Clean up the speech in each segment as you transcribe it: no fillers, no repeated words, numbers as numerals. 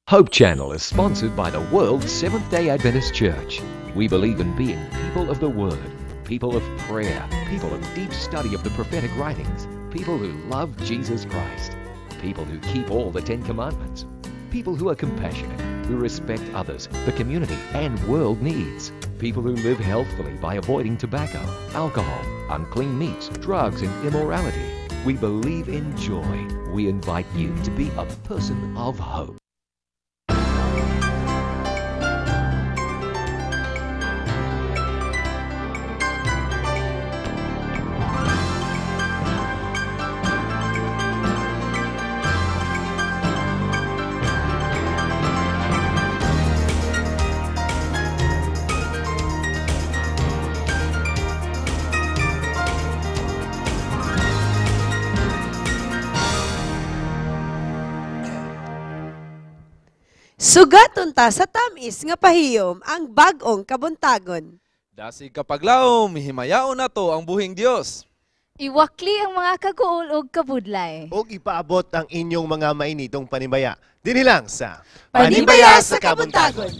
Hope Channel is sponsored by the World Seventh-day Adventist Church. We believe in being people of the Word, people of prayer, people of deep study of the prophetic writings, people who love Jesus Christ, people who keep all the Ten Commandments, people who are compassionate, who respect others, the community, and world needs, people who live healthfully by avoiding tobacco, alcohol, unclean meats, drugs, and immorality. We believe in joy. We invite you to be a person of hope. Sugaton ta sa tamis nga pahiyom ang bag-ong kabuntagon. Dasig kapaglaom, himayaon na to ang buhing Dios. Iwakli ang mga kaguol ug kabudlay. O ipaabot ang inyong mga mainitong panibaya. Dinilang sa Panibaya sa Kabuntagon.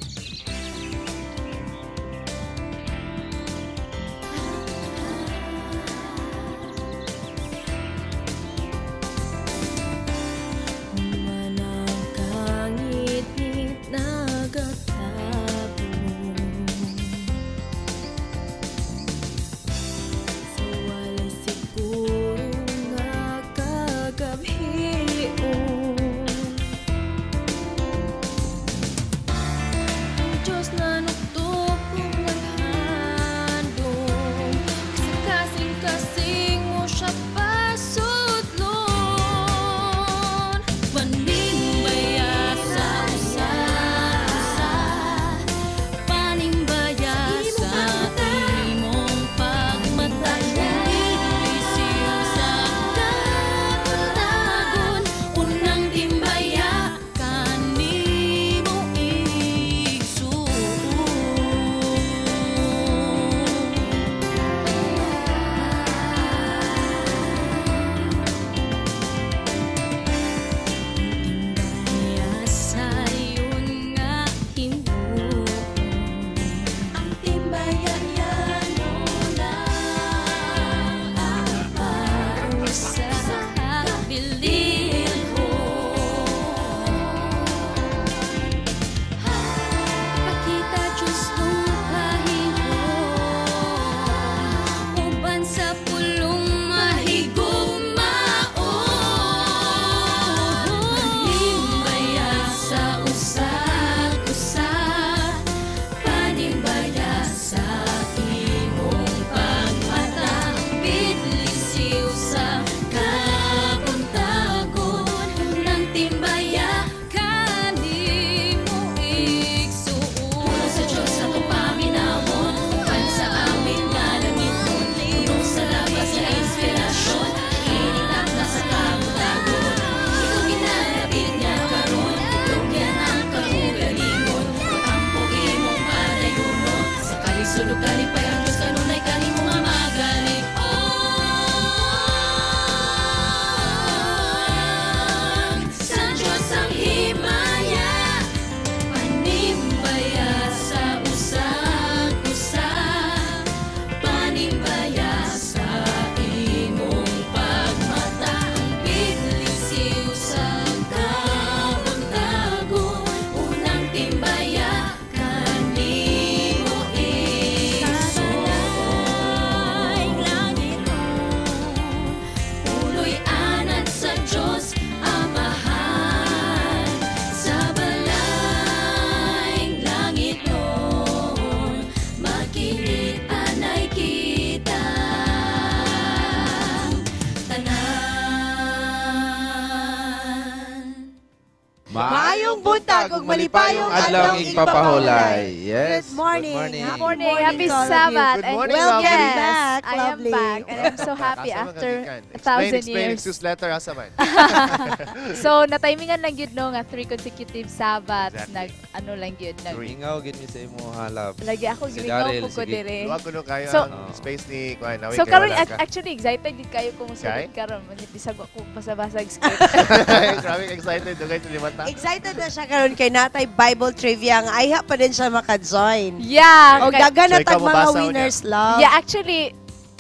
Maayong buntag ug malipayong adlaw ing papahulay. Yes. Good morning. Good morning. Happy Sabbath. Good morning. Welcome Yes, back. I am Lovely. back. And I'm so happy after 1,000 years. Explain letter asa man. So, natimingan lang yun no, nga 3 consecutive Sabbaths. Exactly. Ano lang yun. Ingaw gid mi sa imo halap. Lagi ako Si gilingaw Daryl, ko sige. dire. Luwag ko no kayo So- ang space ni Kuan. So, karon actually excited din kayo kung Okay. sunod karon. Bisag ako pasabasag script. Grabe excited dugay sa limata. Excited na siya karon kay natay Bible trivia nga ayha pa din siya maka-join. Yeah. O dagan na So, ikaw tag mga mabasa niya. winners love. Yeah, actually,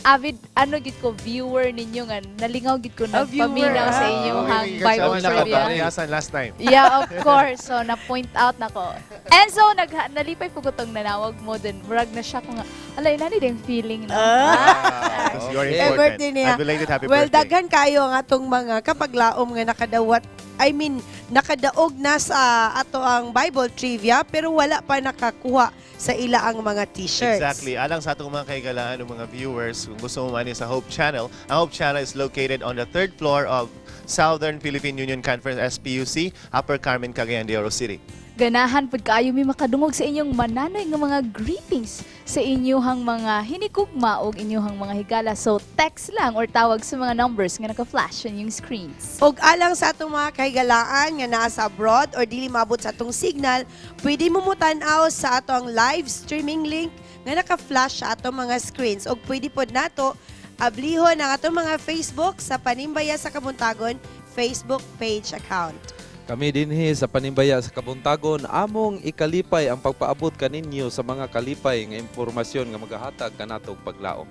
avid, gid ko, viewer ninyo nga, nalingaw gid ko Oh, viewer, nagpaminaw sa ah. inyo Oo, hang hindi Bible ka siya trivia. nakapaniyasan last time. Yeah, of course. So, na-point out na ko. And so, nalipay po ko itong nanawag mo din. Murag na siya ko nga, alay, nani din feeling, no? Because you're Happy important. birthday niya. And belated happy Well, birthday. daghan kayo ang atong mga kapaglaom nga nakadawat. I mean, nakadaog na sa ato ang Bible trivia pero wala pa nakakuha sa ila ang mga t-shirts. Exactly. Alang sa atong mga kaigalaan ng mga viewers, kung gusto mo mani sa Hope Channel, ang Hope Channel is located on the 3rd floor of Southern Philippine Union Conference, SPUC, Upper Carmen, Cagayan de Oro City. Ganahan pud kaayo mi makadungog sa inyong mananoy nga mga greetings sa inyuhang mga hinikugma o inyuhang mga higala. So text lang or tawag sa mga numbers nga naka-flash on yung screens. Og alang sa atong mga kahigalaan nga naa sa abroad or dili maabot sa atong signal, pwede mo mutan-aw sa atong live streaming link nga naka-flash sa atong mga screens. Og pwede pod nato ablihon ang atong mga Facebook sa Panimbaya sa Kabuntagon Facebook page account. Kami dinhi sa Panimbaya sa Kabuntagon, among ikalipay ang pagpaabot kaninyo sa mga kalipay nga impormasyon nga magahatag kanatong paglaom.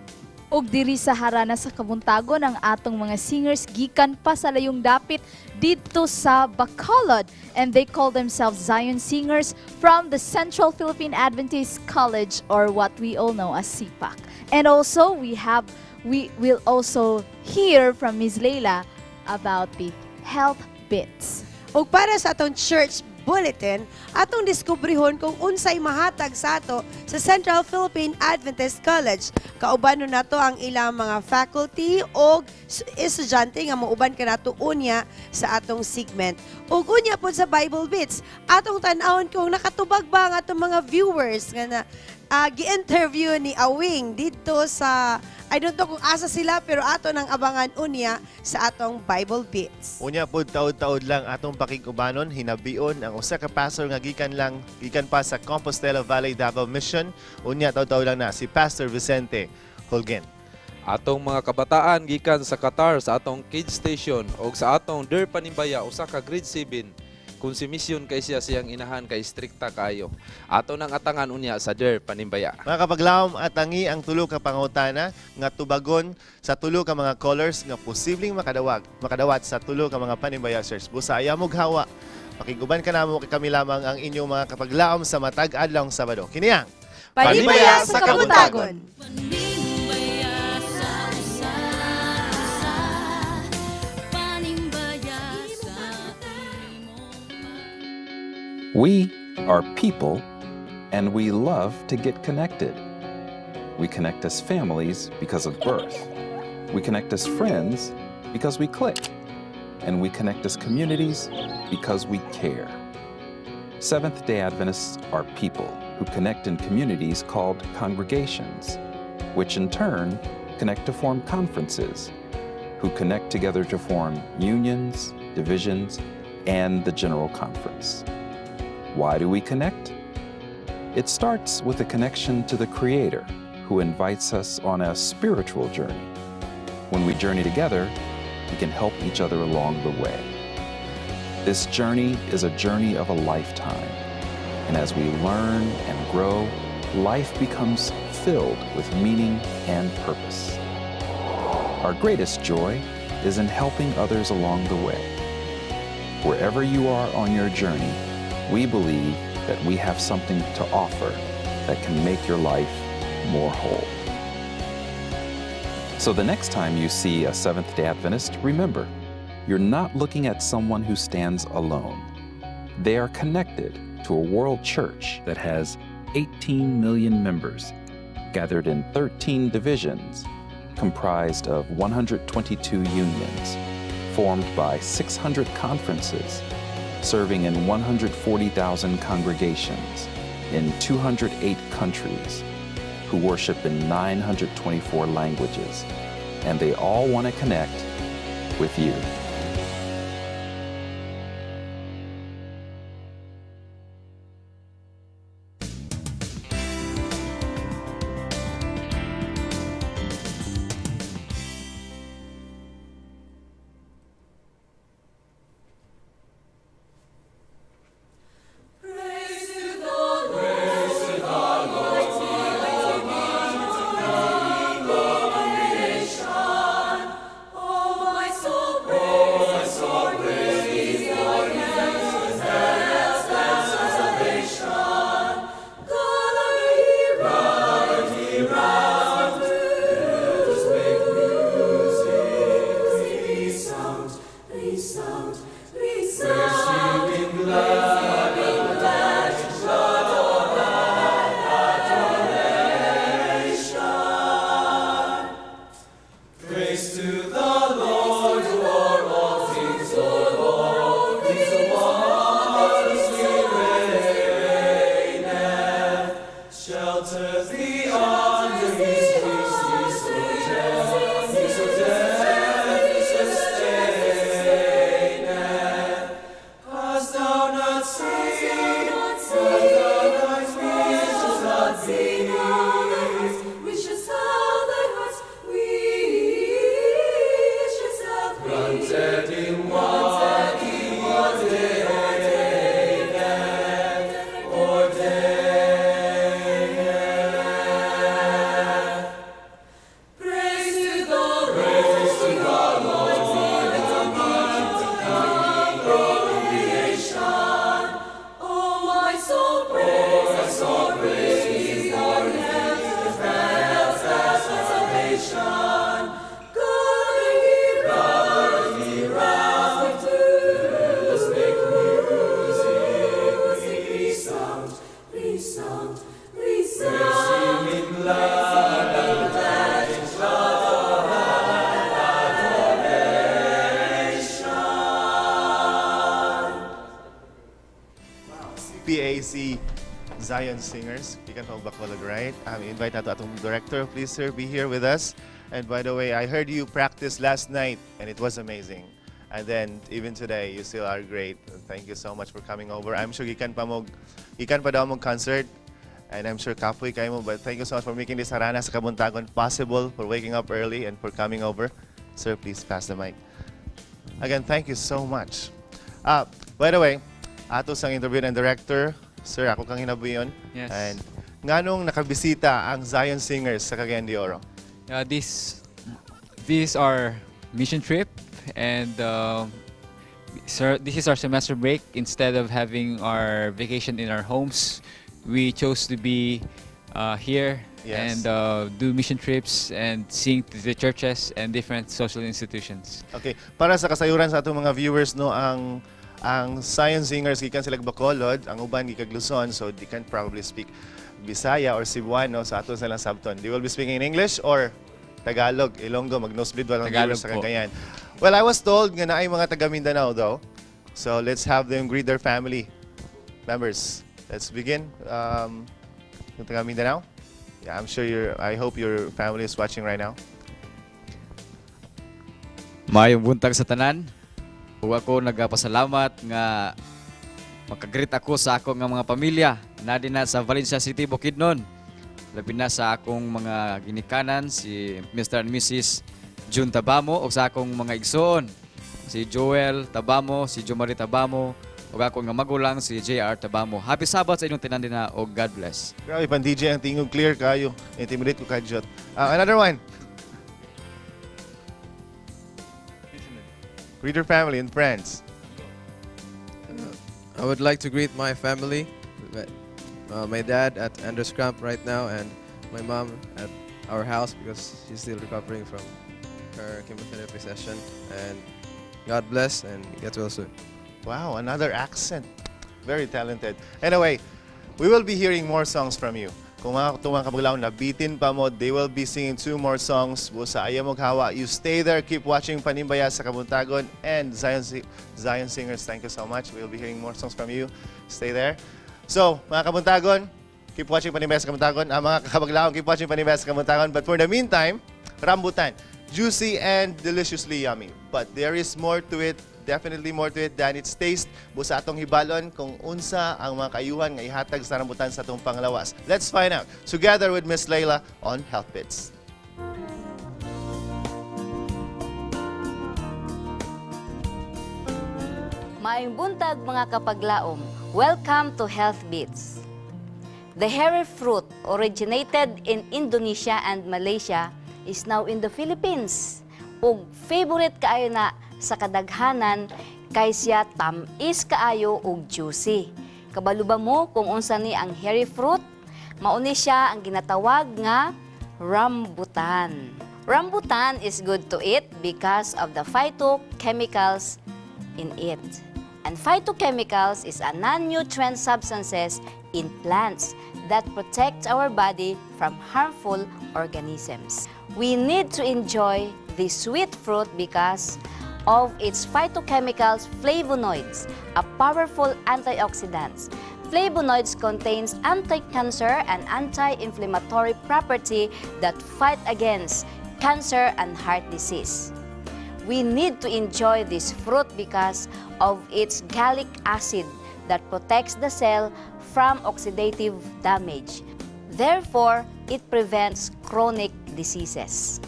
Og diri sa harana sa Kabuntagon ang atong mga singers gikan pa sa layong dapit dito sa Bacolod, and they call themselves Zion Singers from the Central Philippine Adventist College, or what we all know as CPAC. And also we will also hear from Ms. Leila about the health bits. O para sa atong church bulletin, atong diskubrihon kung unsay mahatag sa ato sa Central Philippine Adventist College. Kauban na to ang ilang mga faculty o estudyante nga muuban ka nato unya sa atong segment. Ug unya po sa Bible Bits, atong tan-awon kung nakatubag ba ang atong mga viewers nga na gi-interview ni Awing dito sa, I don't know kung asa sila, pero ato nang abangan unya sa atong Bible Bits. Unya pod taod-taod lang atong pakigubanon, hinabion ang usa ka pastor nga gikan pa sa Compostela Valley Davao Mission. Unya taod-taod lang na si Pastor Vicente Holguin. Atong mga kabataan gikan sa Qatar sa atong kids station o sa atong Der Panimbaya usa ka grade 7. Kung si mission kay siyang inahan kay strikta kayo. Ato nang atangan unya sa Der Panimbaya. Mga kapaglawom, atangi ang tulo ka pangutana nga tubagon sa tulo ka mga colors nga posibleng makadawat sa tulo ka mga Panimbaya search. Busa ayamog hawa. Pakiguban ka namo kay kami lamang ang inyong mga kapaglawom sa matag adlawng Sabado. Kini ang Panimbaya sa Kabuntagon. We are people, and we love to get connected. We connect as families because of birth. We connect as friends because we click. And we connect as communities because we care. Seventh-day Adventists are people who connect in communities called congregations, which in turn connect to form conferences, who connect together to form unions, divisions, and the General Conference. Why do we connect? It starts with a connection to the Creator, who invites us on a spiritual journey. When we journey together, we can help each other along the way. This journey is a journey of a lifetime, and as we learn and grow, life becomes filled with meaning and purpose. Our greatest joy is in helping others along the way. Wherever you are on your journey, we believe that we have something to offer that can make your life more whole. So the next time you see a Seventh-day Adventist, remember, you're not looking at someone who stands alone. They are connected to a world church that has 18 million members, gathered in 13 divisions, comprised of 122 unions, formed by 600 conferences, serving in 140,000 congregations in 208 countries, who worship in 924 languages, and they all want to connect with you. PAC Zion Singers. You can from Bacolod, right? Invite nato atong director. Please, sir, be here with us. And by the way, I heard you practice last night, and it was amazing. And then, even today, you still are great. Thank you so much for coming over. I'm sure ikan pa daw mong concert. And I'm sure kapoy kayo mo. But thank you so much for making this harana sa Kabuntagon possible, for waking up early, and for coming over. Sir, please pass the mic. Again, thank you so much. By the way, ato sang interview ng director, sir, ako kang hinabuyon. Yes. And nganong nakabisita ang Zion Singers sa Cagayan de Oro? These are mission trip, and sir, this is our semester break. Instead of having our vacation in our homes, we chose to be here. Yes. And do mission trips and sing to the churches and different social institutions. Okay, para sa kasayuran sa atong mga viewers, no, ang Zion Singers gikan sila Bacolod, ang uban gikag Luzon, so they can probably speak Bisaya or Cebuano sa ato silang sabton. They will be speaking in English or Tagalog, Ilonggo, mag-nosebleed walang viewers sa Cagayan. Well, I was told nga naay mga taga Mindanao though. So let's have them greet their family members. Let's begin. Yung taga Mindanao? Yeah, I'm sure I hope your family is watching right now. Mayong buntag sa tanan. Ug ako nagapasalamat nga makagreet ako sa akong mga pamilya na din sa Valencia City, Bukidnon. Labi na sa akong mga ginikanan si Mr. and Mrs. June Tabamo ug sa akong mga igsoon si Joel Tabamo, si Jomari Tabamo ug akong nga magulang si JR Tabamo. Happy Sabbath sa inyong tanan dinha ug God bless. Grabe pan DJ ang tingog clear kayo. Intimidate ko kadjot. Another one. Greet your family and friends. I would like to greet my family, my dad at Andrews Camp right now, and my mom at our house because she's still recovering from her chemotherapy session. And God bless and get well soon. Wow, another accent. Very talented. Anyway, we will be hearing more songs from you. Kung mga kabaglaw na bitin pa mo, they will be singing 2 more songs. Busa ayaw maghawa. You stay there. Keep watching Panimbaya sa Kabuntagon and Zion Singers. Thank you so much. We will be hearing more songs from you. Stay there. So, mga Kabuntagon, keep watching Panimbaya sa Kabuntagon. Mga kabaglaw, keep watching Panimbaya sa Kabuntagon. But for the meantime, rambutan. Juicy and deliciously yummy. But there is more to it. Definitely more to it than its taste. Busa atong hibalon kung unsa ang mga kayuhan nga ihatag sa rambutan sa atong panglawas. Let's find out together with Miss Layla on Health Bits. Maayong buntag mga kapaglaom. Welcome to Health Bits. The hairy fruit originated in Indonesia and Malaysia is now in the Philippines. Ug favorite kaayo na sa kadaghanan kay siya tamis kaayo ug juicy. Kabalo ba mo kung unsa ni ang hairy fruit? Mauni siya ang ginatawag nga rambutan. Rambutan is good to eat because of the phytochemicals in it. And phytochemicals is a non-nutrient substances in plants that protect our body from harmful organisms. We need to enjoy this sweet fruit because of its phytochemicals flavonoids, a powerful antioxidant. Flavonoids contains anti-cancer and anti-inflammatory property that fight against cancer and heart disease. We need to enjoy this fruit because of its gallic acid that protects the cell from oxidative damage. Therefore, it prevents chronic diseases.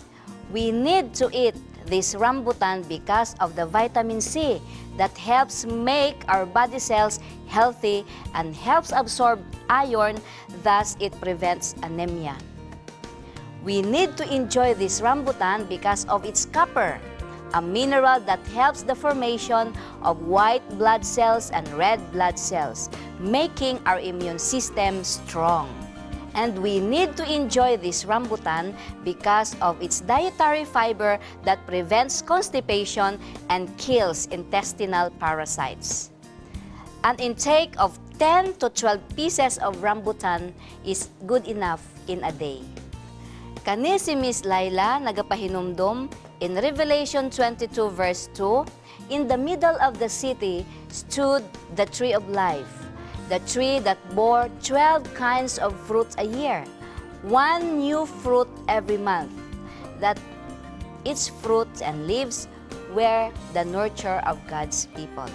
We need to eat this rambutan because of the vitamin C that helps make our body cells healthy and helps absorb iron, thus it prevents anemia. We need to enjoy this rambutan because of its copper, a mineral that helps the formation of white blood cells and red blood cells, making our immune system strong. And we need to enjoy this rambutan because of its dietary fiber that prevents constipation and kills intestinal parasites. An intake of 10 to 12 pieces of rambutan is good enough in a day. Kani si Miss Laila nagapahinumdum in Revelation 22 verse 2, in the middle of the city stood the tree of life, the tree that bore 12 kinds of fruits a year, one new fruit every month, that its fruits and leaves were the nurture of God's people.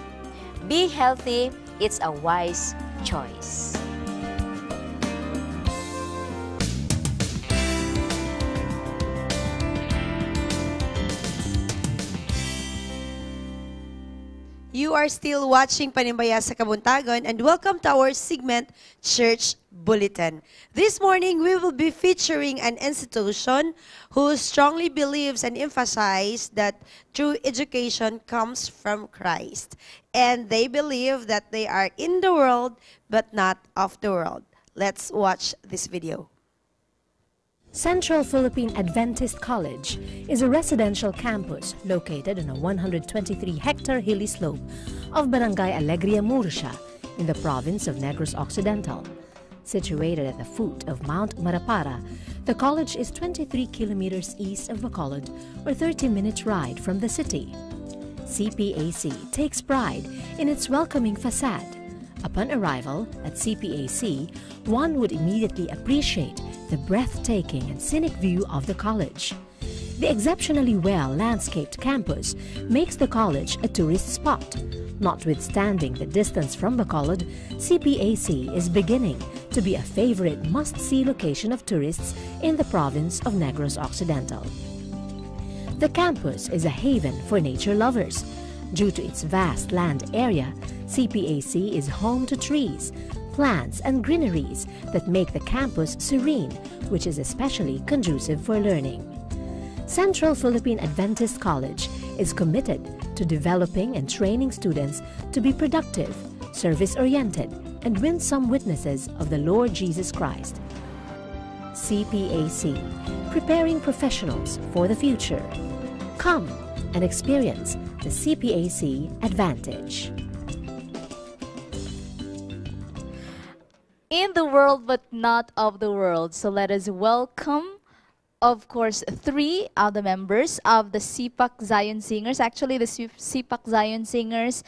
Be healthy, it's a wise choice. You are still watching Panimbaya sa Kabuntagon, and welcome to our segment, Church Bulletin. This morning, we will be featuring an institution who strongly believes and emphasizes that true education comes from Christ. And they believe that they are in the world, but not of the world. Let's watch this video. Central Philippine Adventist College is a residential campus located on a 123-hectare hilly slope of Barangay Alegria, Murcia, in the province of Negros Occidental. Situated at the foot of Mount Marapara, the college is 23 kilometers east of Bacolod, or 30-minute ride from the city. CPAC takes pride in its welcoming facade. Upon arrival at CPAC, one would immediately appreciate the breathtaking and scenic view of the college. The exceptionally well-landscaped campus makes the college a tourist spot. Notwithstanding the distance from Bacolod, CPAC is beginning to be a favorite must-see location of tourists in the province of Negros Occidental. The campus is a haven for nature lovers. Due to its vast land area, CPAC is home to trees, plants, and greeneries that make the campus serene, which is especially conducive for learning. Central Philippine Adventist College is committed to developing and training students to be productive, service-oriented, and winsome witnesses of the Lord Jesus Christ. CPAC, preparing professionals for the future. Come and experience the CPAC advantage. In the world but not of the world. So let us welcome, of course, 3 of the members of the CPAC Zion Singers. Actually, the CPAC Zion Singers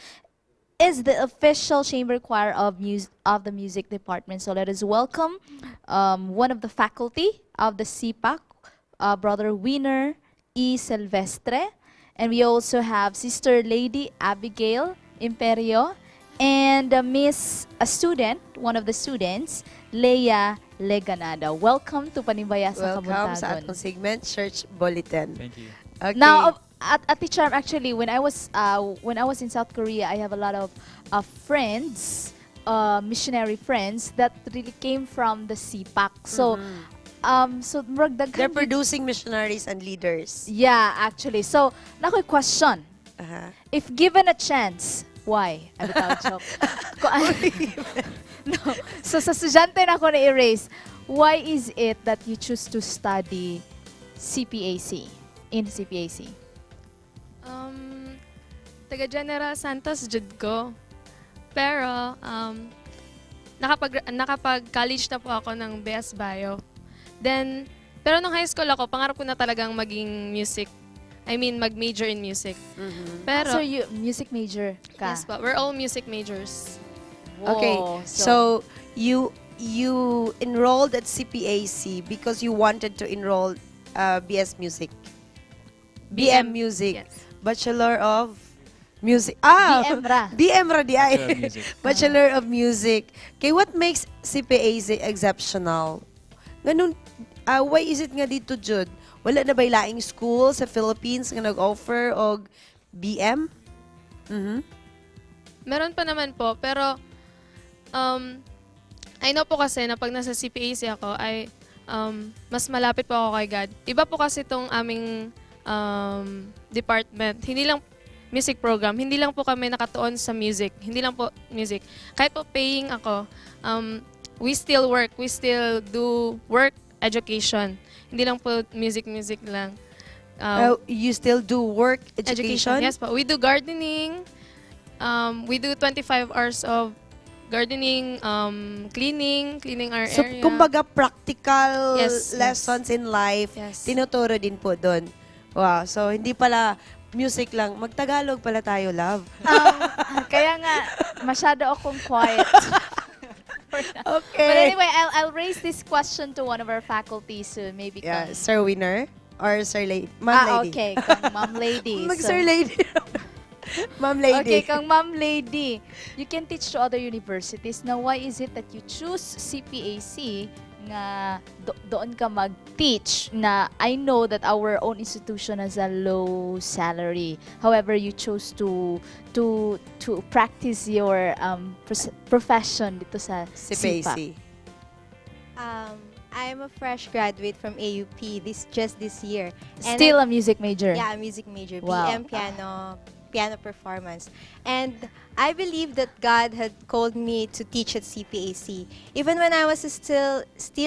is the official chamber choir of the music department. So let us welcome one of the faculty of the CPAC, Brother Wiener E. Silvestre. And we also have Sister Lady Abigail Imperio, and a student, one of the students, Leia Leganada. Welcome to Panimbaya sa Kabuntagon. Welcome sa atong segment, Church Bulletin. Thank you. Okay. Now, at the Charm, actually, when I was in South Korea, I have a lot of friends, missionary friends that really came from the CPAC. So, they're producing missionaries and leaders. Yeah, actually. So, nakoy question. If given a chance, why? I would joke. No. So, sa estudyante na ako na-erase, why is it that you choose to study CPAC, in CPAC? Taga General Santos jud ko. Pero, nakapag-college na po ako ng BS Bio. Then, pero nung high school ako, pangarap ko na talagang maging music I mean, mag-major in music. Pero, Pero, so you music major ka? yes po, we're all music majors. Okay, Whoa, so you enrolled at CPAC because you wanted to enroll BS Music. BM Music. Yes. Bachelor of Music. Ah! BM ra. BM ra di ay. Bachelor of Music. Bachelor of Music. Okay, what makes CPAC exceptional? Ganun, why is it nga dito, Jude? Wala na ba'y laing school sa Philippines nga nag-offer og BM? Meron pa naman po, pero I know po kasi na pag nasa CPAC ako ay mas malapit po ako kay God. Iba po kasi itong aming department. Hindi lang music program. Hindi lang po kami nakatuon sa music. Hindi lang po music. Kahit po paying ako, we still work. We still do work education. Hindi lang po music lang. You still do work education? Yes po. We do gardening. We do 25 hours of gardening, cleaning our So, area. kumbaga practical Yes, lessons in life, Yes. tinuturo din po doon. Wow, so hindi pala music lang. Magtagalog pala tayo, love. Kaya nga, masyado akong quiet. Okay. But anyway, I'll raise this question to one of our faculties soon. Maybe Yeah, kung- Sir Winner or Sir Lady? Ma'am Lady. okay, kung Ma'am Lady. Mag-Sir Lady. Ma'am Lady. Okay, kang Ma'am Lady, you can teach to other universities. Now, why is it that you choose CPAC nga doon ka mag-teach na I know that our own institution has a low salary. However, you chose to practice your profession dito sa CPAC. SIPA. I'm a fresh graduate from AUP just this year. And Still a music major. Yeah, a music major. Wow. BM piano performance. And I believe that God had called me to teach at CPAC. Even when I was still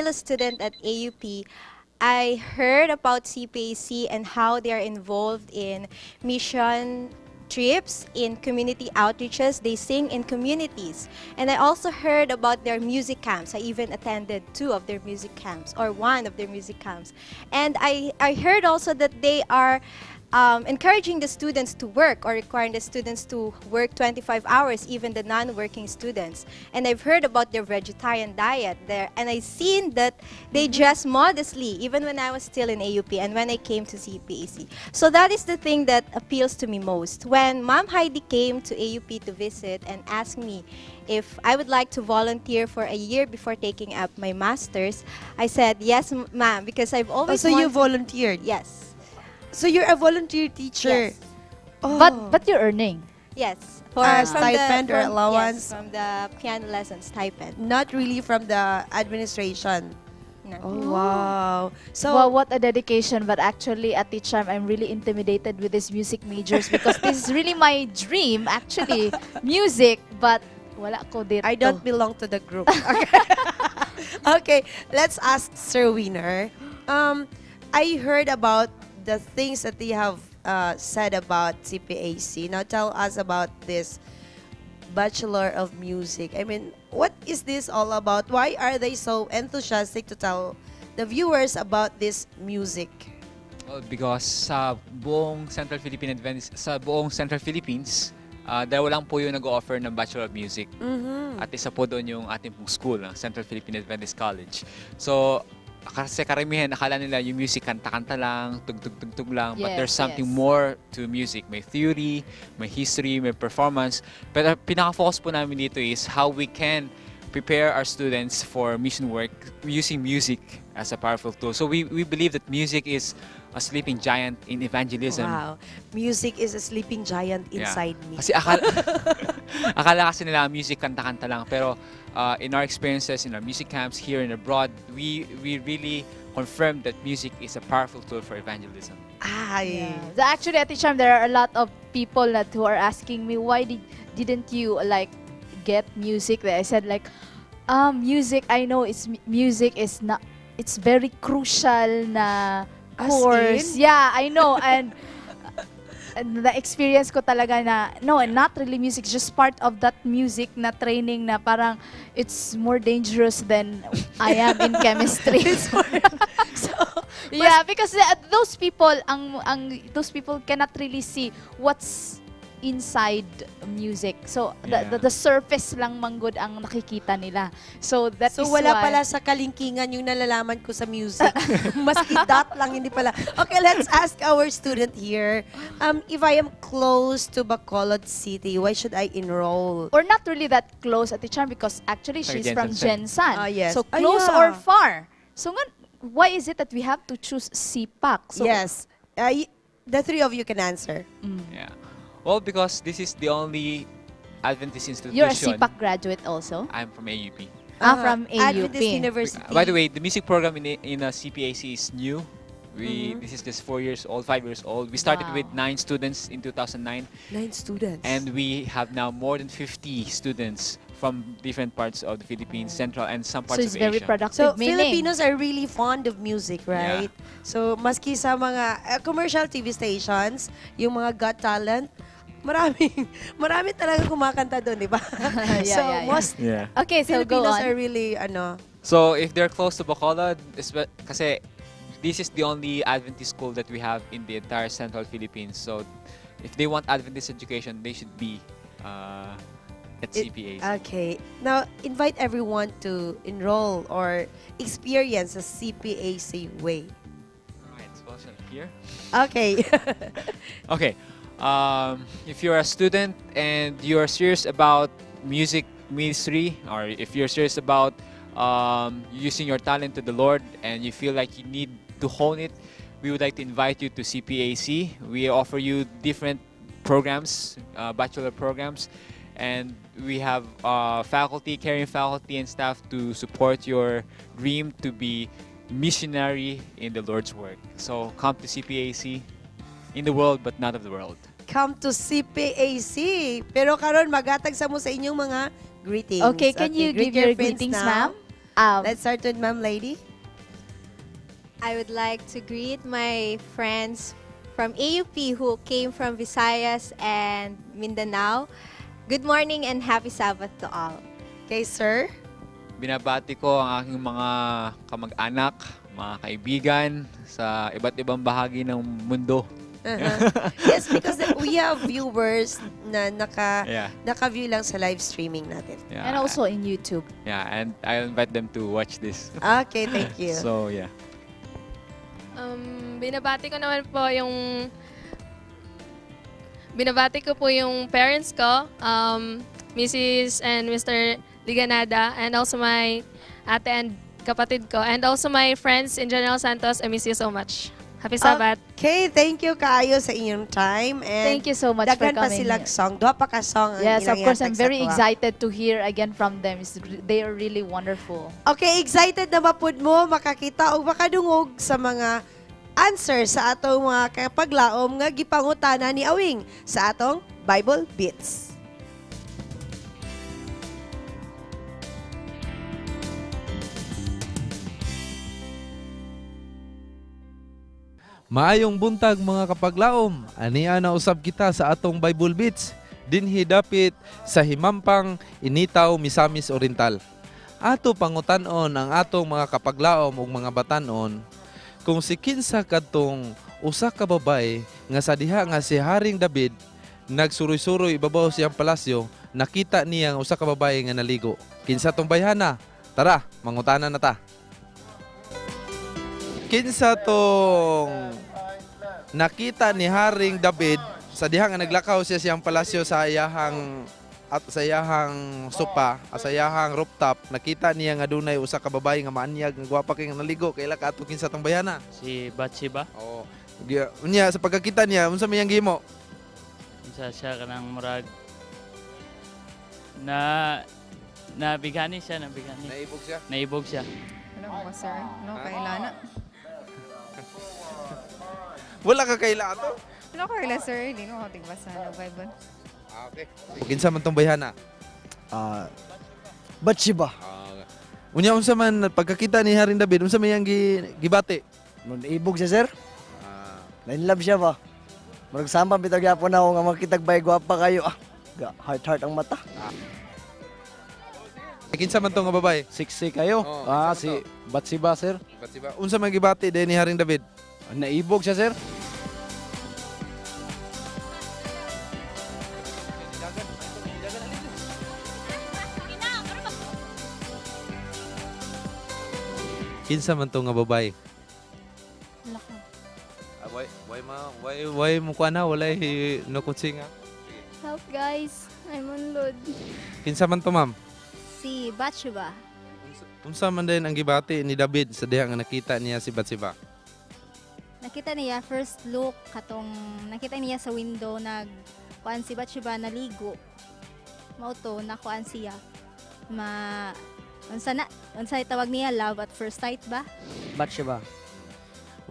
a student at AUP, I heard about CPAC and how they are involved in mission trips, in community outreaches. They sing in communities. And I also heard about their music camps. I even attended one of their music camps. And I heard also that they are encouraging the students to work or requiring the students to work 25 hours, even the non-working students. And I've heard about their vegetarian diet there, and I've seen that they dress modestly, even when I was still in AUP and when I came to CPAC. So that is the thing that appeals to me most. When Ma'am Heidi came to AUP to visit and asked me if I would like to volunteer for a year before taking up my master's, I said, yes, ma'am, because I've always So you volunteered? Yes. So you're a volunteer teacher? Yes. Oh. But you're earning? Yes. Stipend or allowance? Yes, from the piano lesson stipend. Not really from the administration? No. Oh, wow. So, well, what a dedication. But actually, at the time, I'm really intimidated with these music majors because this is really my dream, actually, music. But wala ko dito. I don't belong to the group. Okay, let's ask Sir Winner. I heard about the things that they have said about CPAC. Now tell us about this Bachelor of Music. I mean, what is this all about? Why are they so enthusiastic to tell the viewers about this music? Well, because sa buong Central Philippines, dalawa lang po yung nag-offer ng Bachelor of Music. At isa po doon yung ating pong school, ang Central Philippine Adventist College. So, kasi karamihan, akala nila yung music kanta-kanta lang, tugtog-tugtog lang, but there's something more to music. May theory, may history, may performance. Pero pinaka-focus po namin dito is how we can prepare our students for mission work using music as a powerful tool. So we believe that music is a sleeping giant in evangelism. Wow. Music is a sleeping giant inside me. Kasi akala kasi nila music kanta-kanta lang, pero in our experiences, in our music camps here and abroad, we really confirm that music is a powerful tool for evangelism. Ay. So actually, at the time, there are a lot of people who are asking me, why didn't you like get music? I said like, music. I know music is not. It's very crucial na course. Yeah, I know, and the experience ko talaga na, no, not really music, just part of that music na training na parang it's more dangerous than I am in chemistry. Yeah, because those people those people cannot really see what's inside music. So the surface lang manggod ang nakikita nila. So that is wala why pala sa kalingkingan yung nalalaman ko sa music. Maski dot lang, hindi pala. Okay, let's ask our student here. If I am close to Bacolod City, why should I enroll? or not really that close at the charm because actually Sorry, she's from Jensen. Jensan. Yes. So close yeah. or far. So why is it that we have to choose CPAC? So Yes. The three of you can answer. Yeah. Well, because this is the only Adventist institution. You're a CPAC graduate also? I'm from AUP. From AUP. Adventist University. By the way, the music program in CPAC is new. This is just 4 years old, 5 years old. We started Wow. with 9 students in 2009. 9 students. And we have now more than 50 students from different parts of the Philippines, Central, and some So parts it's of very Asia. productive. So, meaning. Filipinos are really fond of music, right? So, maski sa mga commercial TV stations, yung mga Got Talent, marami talaga kumakanta doon, di ba? So, most Okay, so go Filipinos on. are really, So if they're close to Bacolod, kasi this is the only Adventist school that we have in the entire Central Philippines. So if they want Adventist education, they should be at CPAC. Okay. Now, invite everyone to enroll or experience the CPAC way. Alright, so here. Okay. Okay. If you're a student and you're serious about music ministry, or if you're serious about using your talent to the Lord and you feel like you need to hone it, we would like to invite you to CPAC. We offer you different programs, bachelor programs, and we have faculty, caring faculty and staff to support your dream to be missionary in the Lord's work. So come to CPAC, in the world but not of the world. Come to CPAC. Pero karon magatag sa mo sa inyong mga greetings. Okay, can you greet give your friends greetings, now. ma'am? Let's start with Ma'am Lady. I would like to greet my friends from AUP who came from Visayas and Mindanao. Good morning and happy Sabbath to all. Okay, sir. Binabati ko ang aking mga kamag-anak, mga kaibigan sa iba't ibang bahagi ng mundo. Yes, because we have viewers na Yeah. naka-view lang sa live streaming natin. Yeah. And also in YouTube. Yeah, and I'll invite them to watch this. Okay, thank you. So, yeah. Binabati ko naman po yung parents ko, Mrs. and Mr. Liganada, and also my ate and kapatid ko, and also my friends in General Santos. I miss you so much. Happy Sabbath. Okay, thank you kaayo sa inyong time. And Thank you so much for daghan pa coming silang here. song. Duha pa ka song ang Yes, of ilang course. ihatag I'm sa very tuwa. excited to hear again from them. They are really wonderful. Okay, excited na ba pud mo makakita o makadungog sa mga answer sa atong mga kapaglaom nga gipangutana ni Awing sa atong Bible Beats. Maayong buntag mga kapaglaom, ania na usab kita sa atong Bible Beats, dinhi dapit sa himampang Initaw, Misamis Oriental. Ato pangutan-on ang atong mga kapaglaom ug mga batan-on kung si kinsa kadtong usa ka babay nga sa diha nga si Haring David nagsuroy-suroy ibabaw siyang palasyo, nakita niya ang usa ka babae nga naligo. Kinsa tong bayhana? Tara, mangutanan na ta. Kinsa tong nakita ni Haring David sa diha nga naglakaw siya siyang palasyo sa iyahang sopa, sa iyahang rooftop, nakita niya nga dunay usa ka babae nga maanyag nga gwapa kay nga naligo kay ka ato kinsa tong bayana? Si Bathsheba. Oo. Unya sa pagkakita niya unsa may gihimo? Unsa siya kanang murag na nabigani siya. Naibog siya? Naibog siya. Ano ko, sir? No, kailana. Wala ka kaila ato? Ano kaila, sir? Hindi ko tigbasa ng Bible. Okay. Kinsa man tong bayhana? Bathsheba. Unya unsa man pagkakita ni Haring David unsa may gibati? Nun ibog siya, sir. Lain love siya ba? Murag samba bitag yapon ako nga makitag bay gwapa kayo. Heart ang mata. Kinsa man to nga babae? Siksi kayo. Oo, Si Batsiba, sir. Batsiba. Unsa man gibati din ni Haring David? Naibog siya, sir. Kinsa man to nga babae? Lako. Why mo kuana walay no kutsinga? Help guys, I'm on load. Kinsa man to ma'am? Si Bathsheba. Unsa man din ang gibati ni David sa diha nga nakita niya si Batsiba? Nakita niya first look katong nakita niya sa window kuan si Bathsheba naligo. Mao to nakuan siya. Unsa tawag niya love at first sight ba? Bathsheba.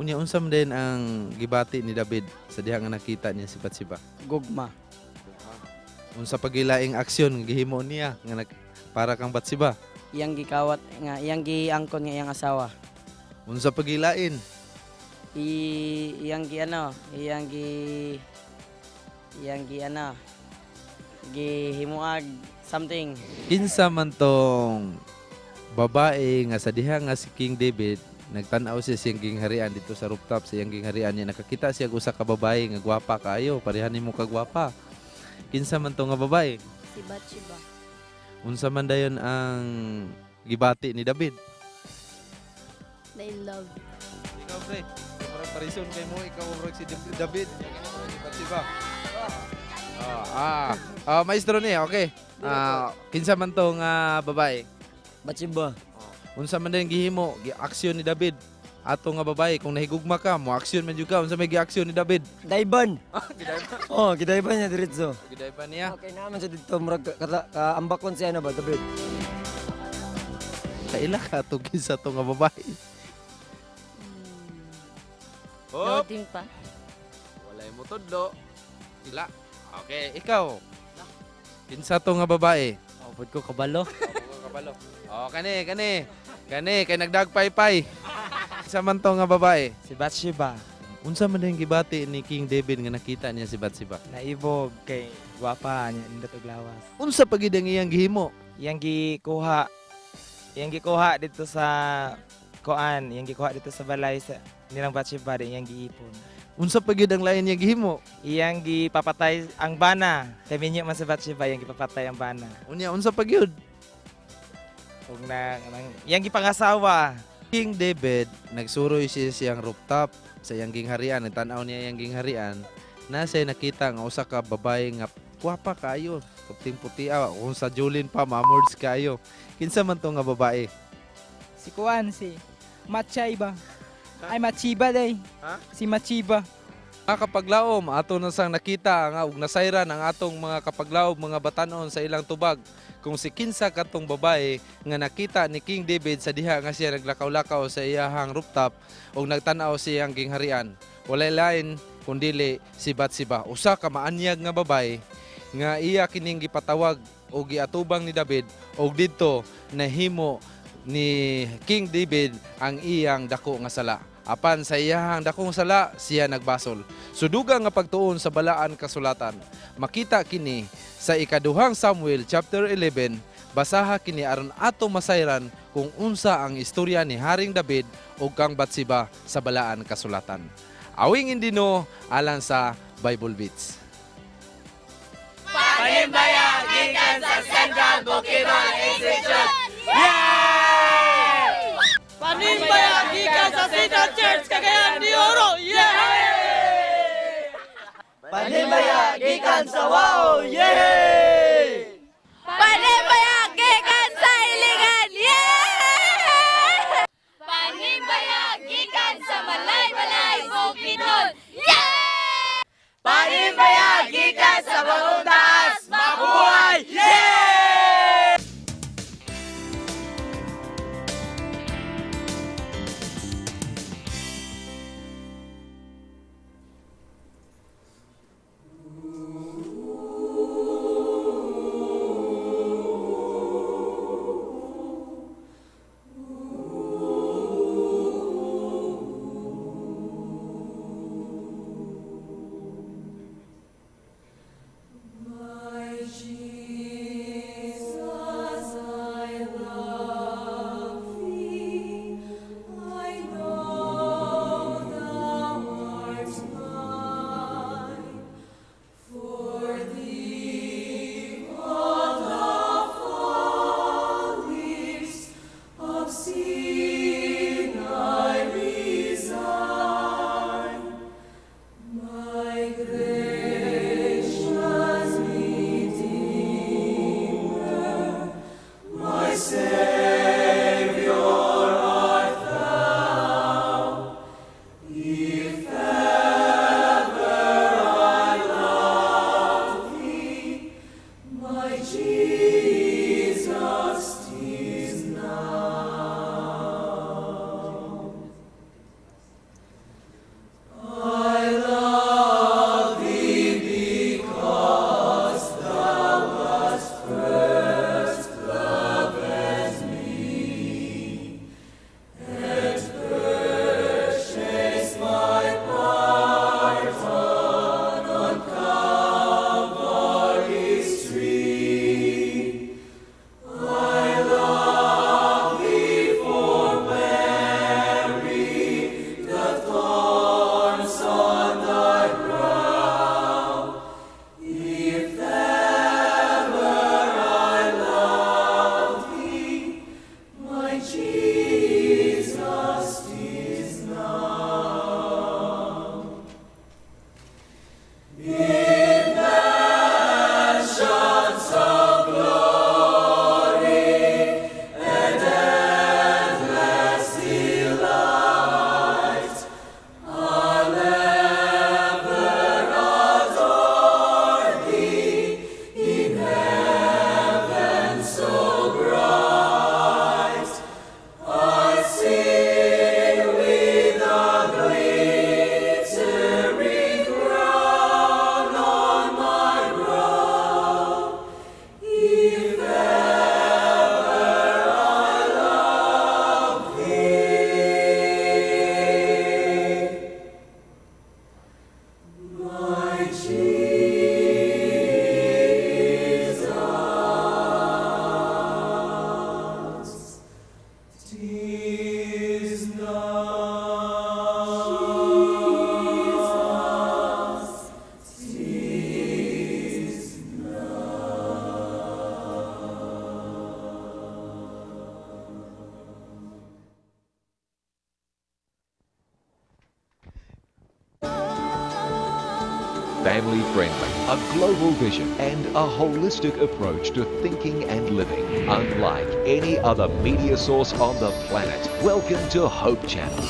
Unya unsa man din ang gibati ni David sa diha nga nakita niya si Batsiba? Gugma. Unsa pagilaing aksyon gihimo niya nga para kang Batsiba? Iyang gikawat nga iyang giangkon nga iyang asawa. Unsa pagilain? Iyang gihimuag something. Kinsa man tong babae nga sa diha nga si King David nagtan-aw siya siyang gingharian dito sa rooftop sa iyang gingharian niya nakakita siya usa ka babae nga gwapa kaayo parehan nimo ka gwapa. Kinsa man to nga babae? Si Bathsheba. Unsa man dayon ang gibati ni David? They love. Ikaw pre, parang parison kay mo ikaw bro si David. Batsiba. Maestro ni, okay. Kinsa man to nga babae? Bathsheba. Unsa man din gihimo, gi-aksyon ni David. Ato nga babae kung nahigugma ka, mo aksyon man jud ka. Unsa may gi-aksyon ni David? Daiban. Gidaiban. Oh, gidaiban niya diretso. Gidaiban niya. Okay naman siya dito murag kaambakon siya na ba David? Kaila ka to kinsa to nga babae. Loading pa. Walay mo tudlo. Ila. Okay, ikaw. Kinsa to nga babae? Pud ko kabalo. Kabalo. Kani kay nagdagpaypay. Kinsa man to nga babae? Si Bathsheba. Unsa man din gibati ni King David nga nakita niya si Batsiba? Naibog kay gwapa niya indot og lawas. Unsa pagid ang iyang gihimo? Iyang gikuha dito sa koan, iyang gikuha dito sa balay sa nilang Bathsheba iyang giipon. Unsa pagid ang lain niya gihimo? Iyang gipapatay ang bana. Kay minyo man sa Bathsheba iyang gipapatay ang bana. Unya unsa pagyud? Ug iyang gipangasawa. King David nagsuroy siya siyang rooftop sa iyang gingharian, nagtan-aw niya iyang gingharian. Nasa nakita nga usa ka babae nga guwapa kayo, puting-puti kung sa Julin pa mamords kayo. Kinsa man to nga babae? Si Kuan, si Machiba. Ay Machiba day. Ha? Si Machiba. Mga kapaglaom, ato na sang nakita nga ug nasayran ang atong mga kapaglaom, mga batanon sa ilang tubag. Kung si kinsa katong babae nga nakita ni King David sa diha nga siya naglakaw-lakaw sa iyahang rooftop ug nagtan-aw siyang gingharian. Walay lain kundili si Batsiba, usa ka maanyag nga babae nga iya kining gipatawag o giatubang ni David ug didto nahimo ni King David ang iyang dako nga sala. Apan sa iyahang dakong sala, siya nagbasol. Sudugang nga pagtuon sa balaan kasulatan. Makita kini sa ikaduhang Samuel chapter 11, basaha kini aron ato masayran kung unsa ang istorya ni Haring David ug kang Batsiba sa balaan kasulatan. Awing indino alang sa Bible Beats. Panimbaya gikan sa Central Bukidnon Institute. Panimbaya gikan sa Central Church Cagayan de Oro. Panimbaya gikan sa WOW. Yay! Panimbaya gikan sa Iligan. Yay! Panimbaya gikan sa Malay-Malay Bukidnon. Yay! Panimbaya gikan sa Bagong Taas. Mabuhay! Yay! Family friendly, a global vision, and a holistic approach to thinking and living, unlike any other media source on the planet. Welcome to Hope Channel.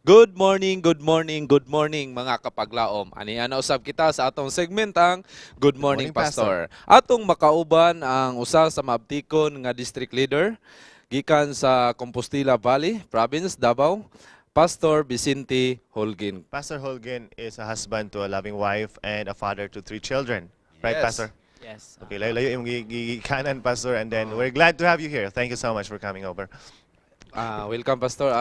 Good morning, good morning, good morning mga kapaglaom. Ani ana usab kita sa atong segmentang Good Morning, Pastor. Atong makauban ang usa sa maabtikon nga district leader gikan sa Compostela Valley Province, Davao, Pastor Vicente Holguin. Pastor Holguin is a husband to a loving wife and a father to 3 children. Right, Yes. Pastor? Yes. Okay, layo yung gikanan, Pastor, and then we're glad to have you here. Thank you so much for coming over. Welcome Pastor.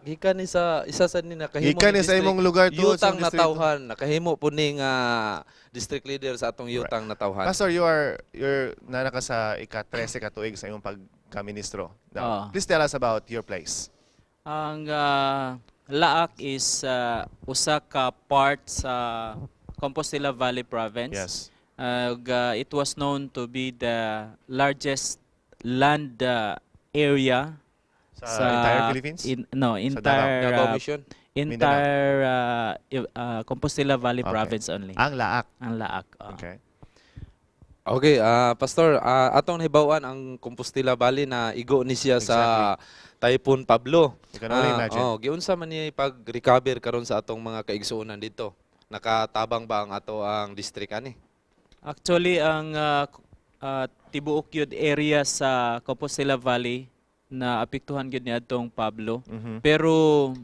Gikan ni sa isa sa ni nakahimo. Gikan ni sa imong lugar to, Yutang sa distrito. natawhan, nakahimo po ning district leader sa atong yutang natawhan. Pastor, you're nanaka sa ika-13 ka tuig sa imong pagka-ministro. Now, please tell us about your place. Ang Laak is usa ka part sa Compostela Valley Province. Yes. It was known to be the largest land area Sa entire Philippines? Sa entire Davao Mission? entire Compostela Valley Okay. Province only. Ang Laak. Ang Laak. Okay. Okay, Pastor, atong nahibawan ang Compostela Valley na igo ni siya sa Typhoon Pablo. You can only imagine. Giunsa man ni pag-recover karon sa atong mga kaigsuonan dito. Nakatabang ba ang ato ang district ani? Actually, ang tibuok yun area sa Compostela Valley na apektuhan gyud ni adtong Pablo. Pero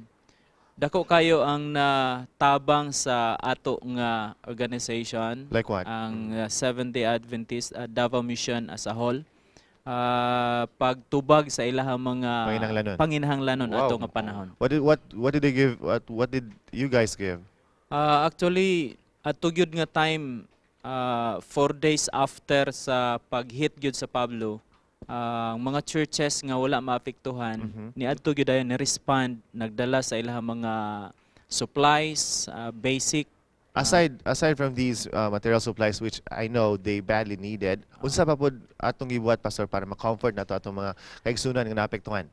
dako kayo ang natabang sa ato nga organization. Like what? Ang Seventh-day Adventist Davao Mission as a whole. Pagtubag sa ilahang mga panginahanglanon ato nga panahon. What did they give? What did you guys give? Actually, ato gyud nga time 4 days after sa pag-hit gyud sa Pablo, ang mga churches nga wala maapektuhan, niadto gyud ayon ni-respond, nagdala sa ilahang mga supplies, basic. Aside from these material supplies which I know they badly needed, unsa pa pod atong gibuhat, Pastor, para ma-comfort nato atong mga kaigsunan nga naapektuhan?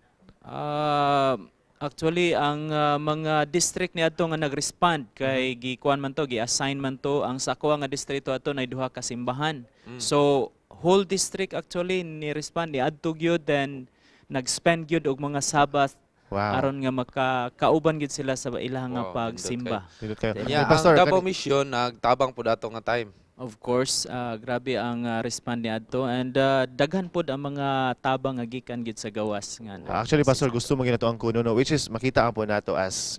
Actually, ang mga district niadto nga nag-respond kay gikuan man to, gi-assign man to, ang sa ako nga distrito ato nay duha ka simbahan. So whole district actually ni-respond, niadto gyud, then nag-spend gyud og mga Sabbath aron nga makakauban gyud sila sa ilahang nga pagsimba. Ang Davao Mission nagtabang pud ato nga time. Of course, grabe ang respond niadto, and daghan pud ang mga tabang nga gikan gyud sa gawas nga. Actually, Pastor, gusto mo ginato ang kuno, no, which is makita ang po nato as,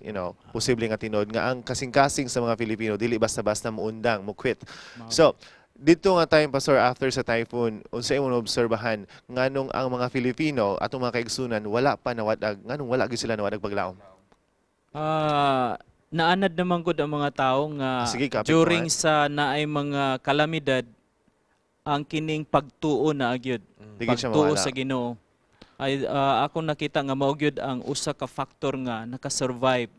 posible nga tinod nga ang kasing-kasing sa mga Filipino dili basta-basta muundang, mo quit. So, dito nga time, Pastor, after sa typhoon, unsa imong obserbahan nganong ang mga Filipino atong mga kaigsunan wala pa nawadag, nganong wala gyud sila nawadag paglaom? Naanad naman gud ang mga tao nga during sa naay mga kalamidad, ang kining pagtuo na agyud. Pagtuo sa Ginoo. Ay ako nakita nga mao gyud ang usa ka factor nga naka-survive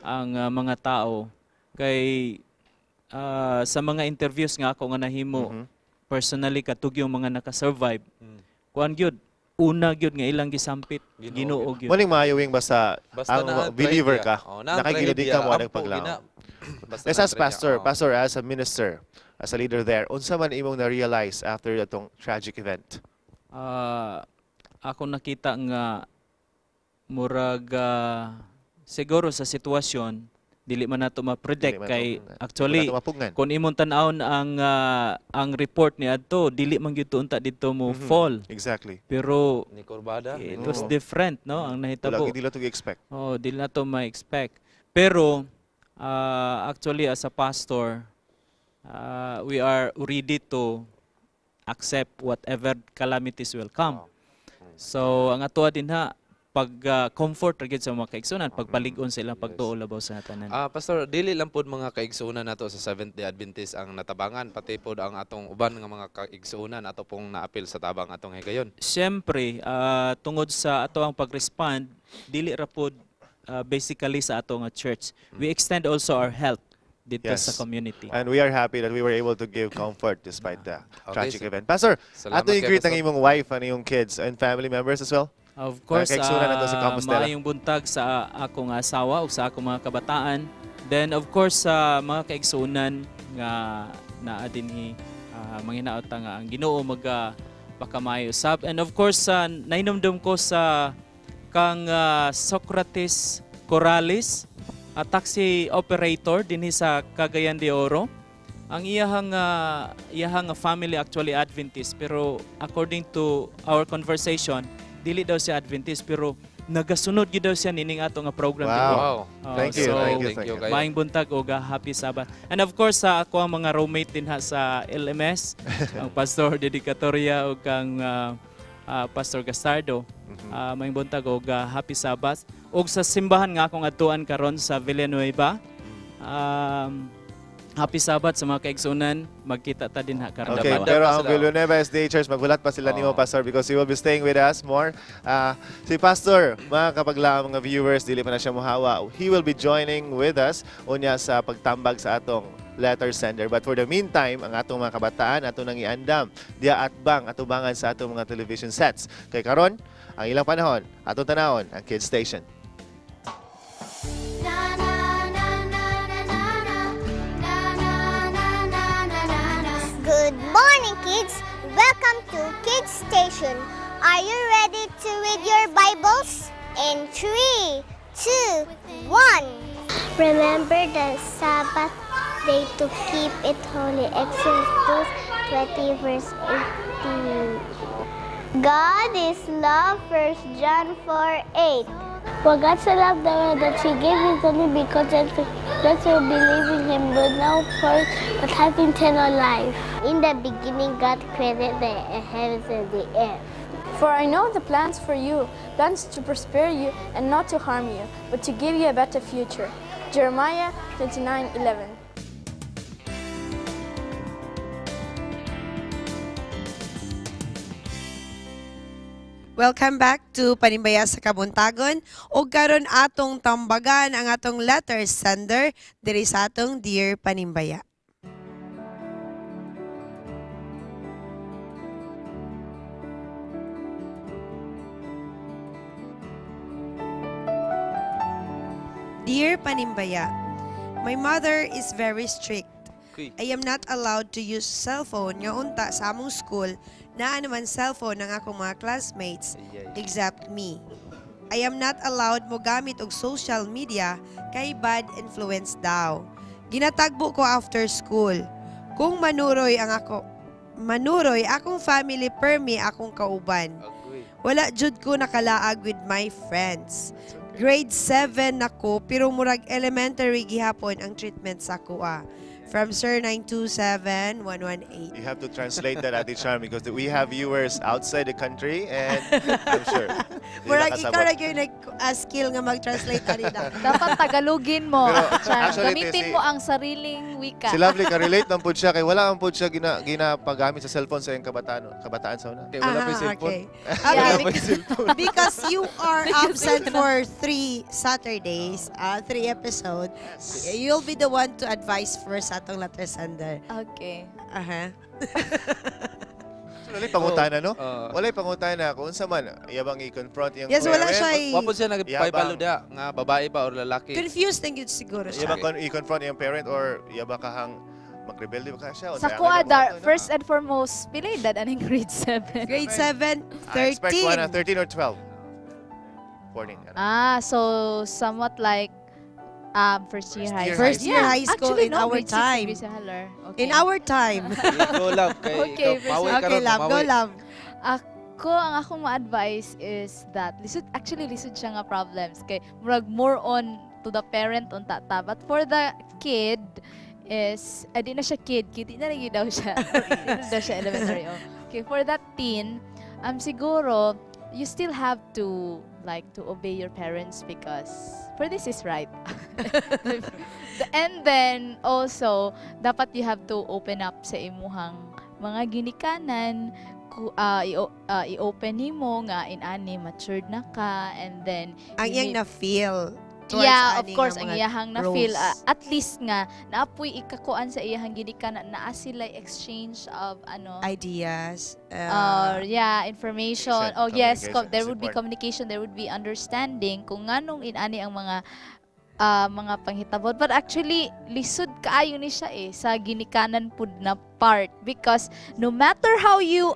ang mga tao kay sa mga interviews nga ako nga nahimo personally katug yung mga naka-survive. Kuan gyud, una gyud nga ilang gisampit Ginoo gyud. Muling maayawing basta ang believer ka. Nakagilid ka mo nagpaglaom. Let's ask Pastor, as a minister, as a leader there, unsa man imong na-realize after atong tragic event? Ako nakita nga murag siguro sa sitwasyon dili man nato ma-predict kay actually kung imong tan-awon ang report ni adto dili man gyud unta dito mo fall. Exactly. Pero ni kurbada it was different, no, ang nahitabo. Wala dili nato gi-expect. Dili nato ma-expect. Pero actually as a pastor, we are ready to accept whatever calamities will come. So ang ato din pag-comfort ra sa mga kaigsunan, pagpalig-on sa ilang pagtuo labaw sa tanan. Pastor, dili lang pod mga kaigsunan nato sa Seventh-day Adventist ang natabangan, pati pod ang atong uban nga mga kaigsunan ato pong naapil sa tabang atong higayon. Siyempre, tungod sa ato ang pag-respond, dili ra pod basically sa ato nga church. We extend also our help dito sa community. And we are happy that we were able to give comfort despite the tragic event. Pastor, ato i-greet ang imong wife and imong kids and family members as well? Of course, maayong buntag sa akong asawa o sa akong mga kabataan. Then of course, sa mga kaigsunan nga naa dinhi manghinaot nga ang Ginoo magpakamayo usab. And of course, nainumdum ko sa kang Socrates Corrales, a taxi operator dinhi sa Cagayan de Oro. Ang iyahang family actually Adventist, pero according to our conversation, dili daw siya Adventist, pero nagasunod gyud daw siya nining ato nga program. Wow. Thank you. Maayong buntag o happy Sabbath. And of course, ako ang mga roommate din sa LMS, ang Pastor Dedicatoria o kang Pastor Gastardo. Maayong buntag o happy Sabbath. O sa simbahan nga akong atuan karon sa Villanueva. Happy Sabbath sa mga kaigsunan. Magkita ta din karon. Okay, pero ang Villanueva SDA Church, magbulat pa sila nimo, Pastor, because he will be staying with us more. Si Pastor, mga kapaglaang mga viewers, dili pa na siya muhawa. He will be joining with us unya sa pagtambag sa atong letter sender. But for the meantime, ang atong mga kabataan, atong nang iandam, diya atbang, atubangan sa atong mga television sets. Kay karon, ang ilang panahon, atong tanawon, ang Kids Station. Good morning, kids! Welcome to Kids Station. Are you ready to read your Bibles? In 3, 2, 1. Remember the Sabbath day to keep it holy. Exodus 20, verse 18. God is love, 1 John 4:8. For God so loved the world that He gave His only begotten Son, those who believe in Him will not perish but have eternal life. In the beginning, God created the heavens and the earth. For I know the plans for you, plans to prosper you and not to harm you, but to give you a better future. Jeremiah 29:11. Welcome back to Panimbaya sa Kabuntagon. O karon atong tambagan ang atong letter sender diri sa atong Dear Panimbaya. Dear Panimbaya, my mother is very strict. I am not allowed to use cellphone nga unta sa among school na anuman cellphone ng akong mga classmates except me. I am not allowed mo gamit og social media kay bad influence daw. Ginatagbo ko after school. Kung manuroy akong family permi akong kauban. Wala jud ko nakalaag with my friends. Grade 7 ako pero murag elementary gihapon ang treatment sa kuha. From Sir 927-118. You have to translate that, Ate Charm, because we have viewers outside the country and I'm sure. Murag ikaw na yung skill nga mag-translate kanina. Dapat Tagalogin mo. Actually, gamitin mo ang sariling wika. Si Lovely ka-relate lang po siya kay wala ang po siya ginapagamit sa cellphone sa iyong kabataan sa una. Okay, wala pa yung cellphone. Because you are absent for 3 Saturdays, 3 episodes, you'll be the one to advise first atong letter sender. Okay. So Wala pangutana, no? Wala pangutana kung sa man iyabang i-confront yung Yes, wala siya Wapon siya nagpaibalo da nga babae ba or lalaki. Confused lang yun siguro siya. Iyabang i-confront yung parent or iyabang kahang magrebelde ba ka siya? Sa kuadar, first and foremost, pila edad aning grade 7? Grade 7, 13. Expect 13 or 12. 14. So somewhat like first year high school. First year high school Actually, in our time. Okay. In our time. Go love kay Okay, Okay, love. Go love. Ang akong ma-advise is that lisod siya nga problems kay murag more on to the parent on tata, but for the kid is di na siya kid na lagi daw siya. Di na daw siya elementary. Okay, for that teen, siguro you still have to obey your parents because for this is right. And then also dapat you have to open up sa imuhang mga ginikanan, i-open nimo nga inani matured na ka, and then ang iyang na-feel. Of course, ang iyahang na-feel. At least nga, naapoy ikakuan sa iyahang ginikanan na sila exchange of ideas. Information. Oh yes, there would be communication, there would be understanding kung nganong inani ang mga panghitabo. But actually, lisod kaayo ni siya sa ginikanan pud na part because no matter how you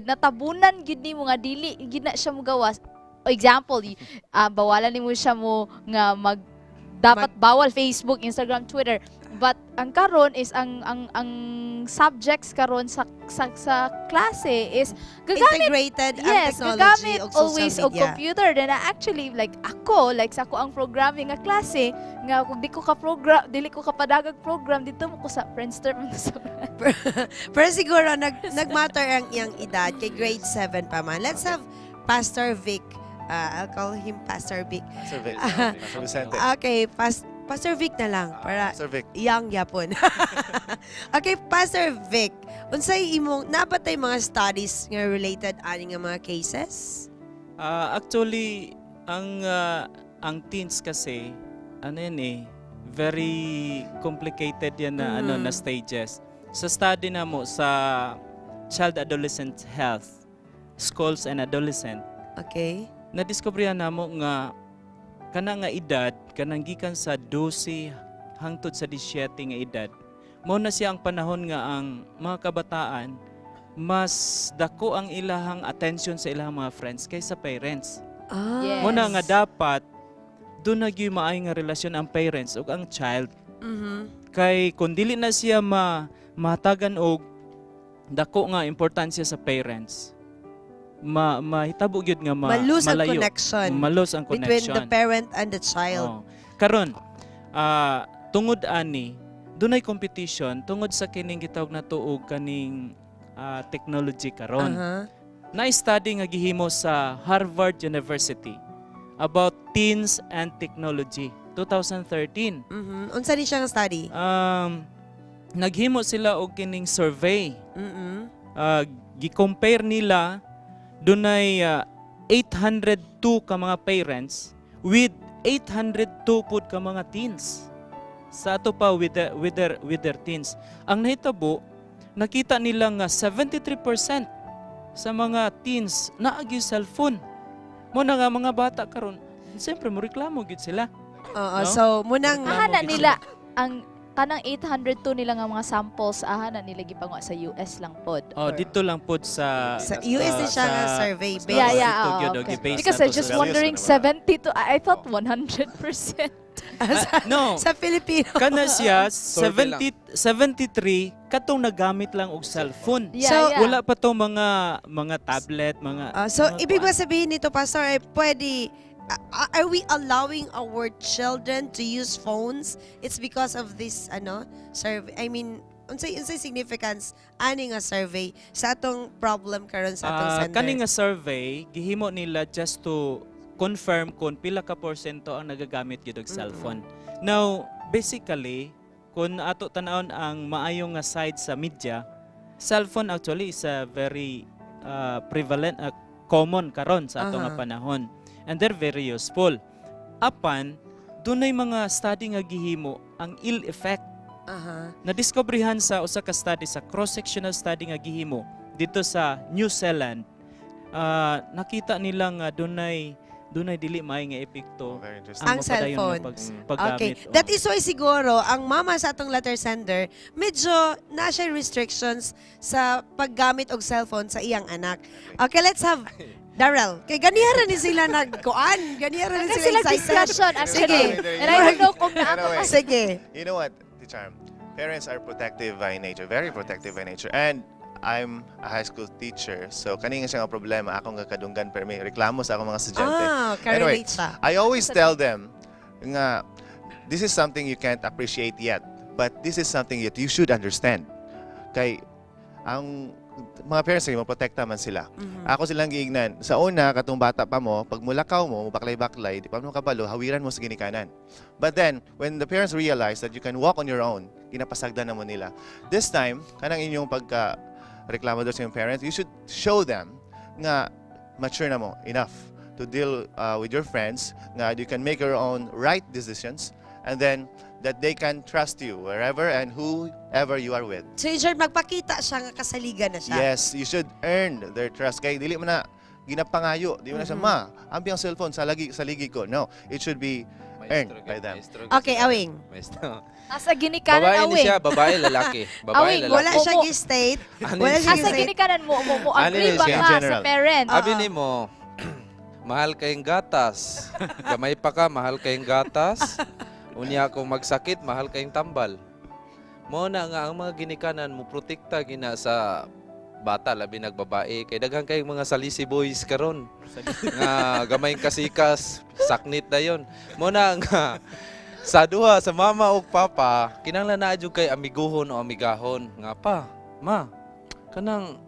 natabunan gyud nimo nga dili gina siya mo gawas. Example, bawalan nimo siya mo nga dapat bawal Facebook, Instagram, Twitter. But ang karon is ang subjects karon sa klase is integrated ang technology gagamit og social always og media. computer. Then actually sa ako ang programming nga klase nga kung dili ko kapadagag program dito mo ko sa Friendster man sa Pero siguro nagmatter ang iyang edad kay grade 7 pa man. Let's have Pastor Vic. I'll call him Pastor Vic. Pastor Vic. Pastor Vicente. Okay, Pastor Vic na lang para Pastor Vic. young yapon. Okay, Pastor Vic, unsay imong nabatay mga studies nga related ani nga mga cases? Actually, ang teens kasi very complicated yan na na stages. Sa study na mo sa child adolescent health, schools and adolescent. Okay. Na-discoveryan namo nga kanang nga edad kanang gikan sa 12 hangtod sa 17 nga edad. Mao na siya ang panahon nga ang mga kabataan mas dako ang ilahang attention sa ilahang mga friends kaysa parents. Yes. Mao na nga dapat doon na gyud maay nga relasyon ang parents ug ang child. Kay kung dili na siya mahatagan og dako nga importansya sa parents, mahitabo gyud nga malose ang connection between the parent and the child. Karon tungod ani dunay competition tungod sa kining gitawag na tuog kaning technology karon. Na-study nga gihimo sa Harvard University about teens and technology 2013. Unsa ni siya nga study? Naghimo sila og kining survey. Gi-compare nila dunay 802 ka mga parents with 802 pud ka mga teens. Sa ato pa with their teens. Ang nahitabo, nakita nila nga 73% sa mga teens naagi cellphone. Mo na nga mga bata karon, siyempre mo reklamo gyud sila. Oo, so munang nila ang kanang 802 nila nga mga samples na nila gipangwa sa US lang pod. Dito lang pod sa US din siya nga survey based. Okay. Because I just wondering 70 to I thought 100%. No. Sa Filipino. Kana siya 73 katong nagamit lang og cellphone. Wala pa to mga tablet, mga ibig ba sabihin nito, Pastor, ay pwede are we allowing our children to use phones? It's because of this survey. I mean, unsay significance ani nga survey sa atong problem karon sa atong center? Kani nga survey gihimo nila just to confirm kung pila ka porsyento ang nagagamit gyud og cellphone. Now, basically, kung ato tan-awon ang maayong nga side sa media, cellphone actually is a very prevalent common karon sa ato nga panahon. And they're very useful. Apan, dunay mga study nga gihimo ang ill effect. Na-discoveryhan sa usa ka study, sa cross-sectional study nga gihimo dito sa New Zealand, nakita nila nga dunay dili may nga epekto Ang cellphone. Okay. paggamit. That is why siguro, ang mama sa atong letter sender, medyo na siya restrictions sa paggamit og cellphone sa iyang anak. Okay, let's have Darrell. Kay ganihara ni sila nagkuan. Ganihara ni sila excited. discussion, actually. Sige. And I don't know kung naano Anyway, Sige. You know what, Teacher? Parents are protective by nature, very protective by nature. And I'm a high school teacher, so kaninga siya nga problema, akong kadunggan per may reklamo sa akong mga estudyante. Anyway, siya. I always tell them nga, this is something you can't appreciate yet, but this is something that you should understand. Kay, ang mga parents nila, maprotekta man sila. Ako silang giignan. Sa una, katong bata pa mo, pag mulakaw mo, baklay-baklay, di pa mo kabalo, hawiran mo sa ginikanan. But then, when the parents realize that you can walk on your own, ginapasagdan na mo nila. This time, kanang inyong reklamo doon sa iyong parents, you should show them nga mature na mo enough to deal with your friends, nga you can make your own right decisions, and then that they can trust you wherever and whoever you are with. So, Richard, magpakita siya nga kasaligan na siya. Yes, you should earn their trust. Kaya dili mo na ginapangayo, di mo na siya, ma, ambi ang cellphone sa ligi ko. No, it should be earned by them. Okay, Awing. Asa ginikanan, Babae ni Awing. siya, babae, lalaki. Babae, Awing, lalaki. Wala siya gi-state. Wala siya Asa gi-state. ginikanan mo agree Ano ba siya? ka sa parents? Abi ni mo, mahal kayong gatas. Gamay pa ka, mahal kayong gatas. Unya kung magsakit, mahal kayong tambal. Mo na nga ang mga ginikanan mo protekta gina sa bata labi nagbabae kay daghan kayong mga salisi boys karon. Nga gamay kasikas, saknit dayon. Mo na nga sa duha sa mama ug papa, kinahanglan na jud kay amiguhon o amigahon nga pa. Ma, kanang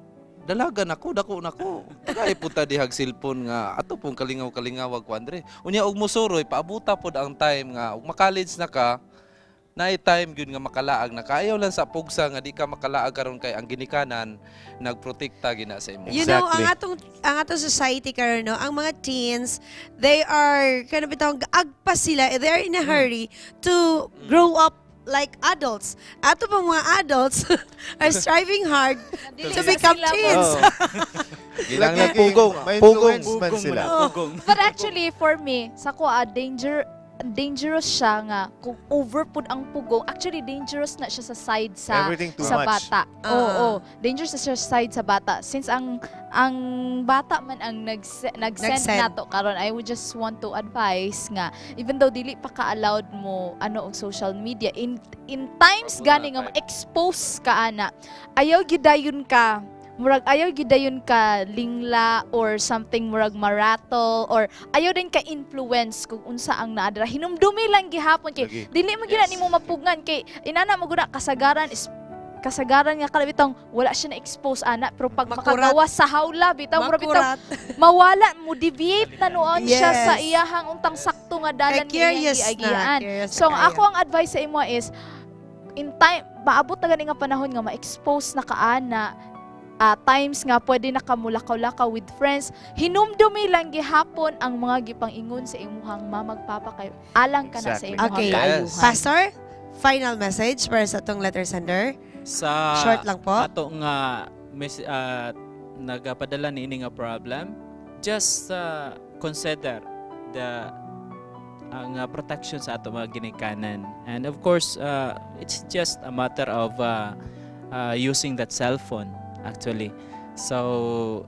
dalagan ako, dako nako. Kay puta dihag cellphone nga ato pong kalingaw-kalingawag ko Andre. Unya og mosuroy paabuta pod ang time nga ug ma-college na ka. Naay time gyud nga makalaag na kaayaw lang sa pugsa nga di ka makalaag karon kay ang ginikanan nagprotekta gina sa imo. You know, ang atong society karon no, ang mga teens, they are kind of bitawng agpa sila, they are in a hurry to grow up like adults. Ato pang mga adults are striving hard to become teens. Ginanglan pugong, man sila. But actually, for me, sa ko, dangerous siya nga kung overput ang pugong. Actually, dangerous na siya sa side sa bata. Oo, dangerous na siya sa side sa bata. Since ang bata man ang nag-send nato karon, I would just want to advise nga even though dili pa ka-allowed mo og social media in times gani nga expose ka ana, ayaw gidayon ka murag ayaw gidayon ka lingla or something murag marato or ayaw din ka influence kung unsa ang naadra. Hinumdumi lang gihapon kay dili mo gina nimo mapugngan kay inana mo guna kasagaran nga kalabitang wala siya na-expose ana pero pag makagawa sa hawla bitaw mura bitaw mawala mo deviate na noon siya sa iyahang untang sakto nga dalan giagian. So ako ang advice sa imo is in time maabot na gani nga panahon nga ma-expose na kaana times nga pwede na kamulakaw-lakaw with friends, hinumdumi lang gihapon ang mga gipang-ingon sa imuhang mamagpapa kayo. Alang ka na sa imuhang kaayuhan. Pastor, final message para sa itong letter sender? Short lang po. Ato nga nagapadala ni ini nga problem, just consider the protection sa ato mga ginikanan. And of course, it's just a matter of using that cell phone. Actually. So,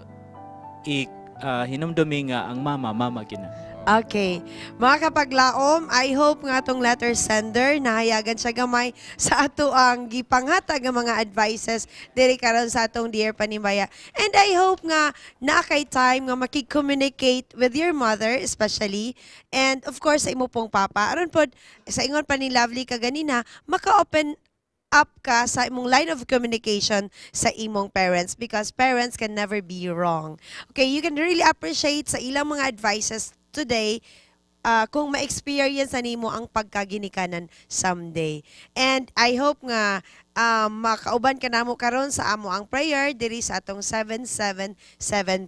hinumdumi nga ang mama gina. Okay. Mga kapaglaom, I hope nga itong letter sender nahayagan siya gamay sa ato ang gipanghatag nga mga advices diri karon sa atong Dear Panimaya. And I hope nga na kay time nga makig-communicate with your mother especially and of course sa imo pong papa. Aron pod sa ingon pa ni Lovely kaganina, maka-open up ka sa imong line of communication sa imong parents because parents can never be wrong. Okay, you can really appreciate sa ilang mga advices today kung ma-experience na nimo ang pagkaginikanan someday. And I hope nga makauban ka namo karon sa amo ang prayer diri sa atong 777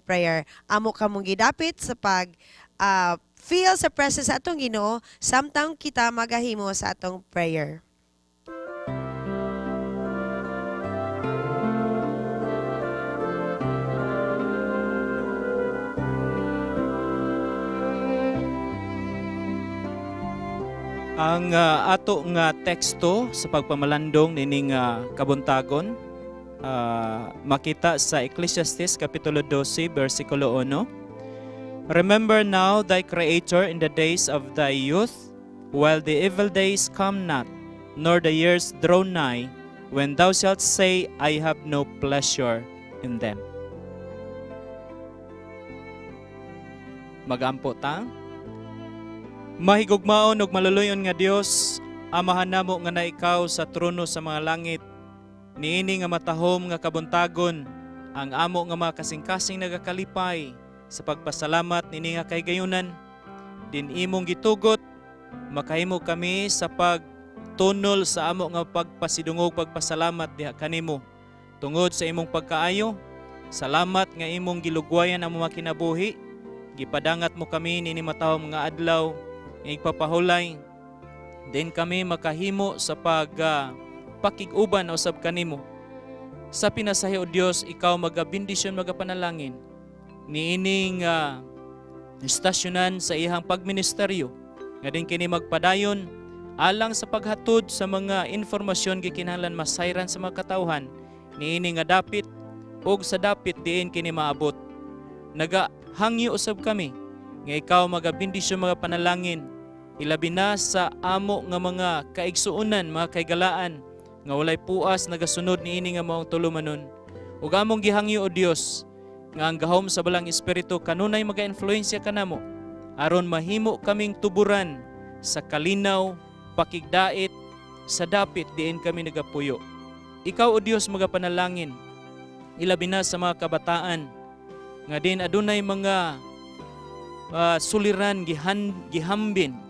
prayer. Amo ka mong gidapit sa pag feel sa presence sa atong Ginoo samtang kita magahimo sa atong prayer. Ang ato nga teksto sa pagpamalandong nining kabuntagon makita sa Ecclesiastes Kapitulo 12, versikulo 1. Remember now thy Creator in the days of thy youth, while the evil days come not, nor the years draw nigh, when thou shalt say, I have no pleasure in them. Magampo ta. Mahigugmaon ug maluluyon nga Dios, amahan namo nga na ikaw sa trono sa mga langit. Niini nga matahom nga kabuntagon, ang amo nga mga kasing-kasing nagakalipay sa pagpasalamat nini nga kay gayunan. Din imong gitugot, makahimo kami sa pagtunol sa amo nga pagpasidungog pagpasalamat diha kanimo. Tungod sa imong pagkaayo, salamat nga imong gilugwayan ang mga kinabuhi. Gipadangat mo kami nini matahom nga adlaw, igpapahulay din kami makahimo sa pakiguban usab kanimo. Sa pinasahi o Dios, ikaw magabindisyon magapanalangin niining istasyonan sa ihang pagministeryo nga din kini magpadayon alang sa paghatod sa mga informasyon gikinahanglan masayran sa mga katawhan niini nga dapit ug sa dapit diin kini maabot. Nagahangyo usab kami nga ikaw magabindisyon mga panalangin ilabi na sa amo nga mga kaigsuunan, mga kaigalaan nga walay puas nagasunod niini nga maong tulumanon. Ug among gihangyo o Dios nga ang gahom sa balang espiritu kanunay maga-influensya kanamo aron mahimo kaming tuburan sa kalinaw, pakigdait sa dapit diin kami nagapuyo. Ikaw o Dios magapanalangin ilabi na sa mga kabataan nga din adunay mga suliran gihambin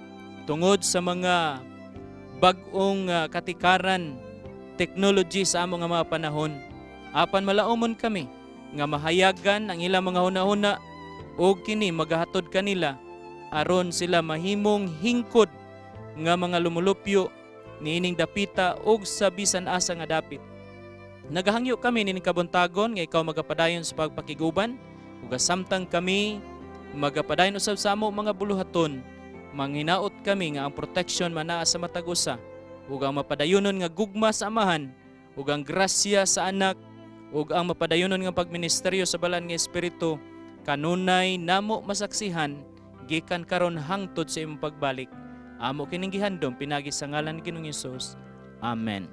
tungod sa mga bag-ong katikaran, technology sa among mga panahon. Apan malaumon kami nga mahayagan ang ilang mga hunahuna o kini magahatod kanila aron sila mahimong hingkod nga mga lumulupyo niining dapita og sa bisan asa nga dapit. Nagahangyo kami nining kabuntagon nga ikaw magapadayon sa pagpakiguban ug samtang kami magapadayon usab sa amo mga buluhaton. Manghinaot kami nga ang protection manaa sa matag usa ug ang mapadayonon nga gugma sa amahan ug ang grasya sa anak ug ang mapadayonon nga pagministeryo sa balan nga espiritu kanunay namo masaksihan gikan karon hangtod sa imong pagbalik. Amo kining gihandom pinagi sa ngalan ni Ginoong Hesus. Amen.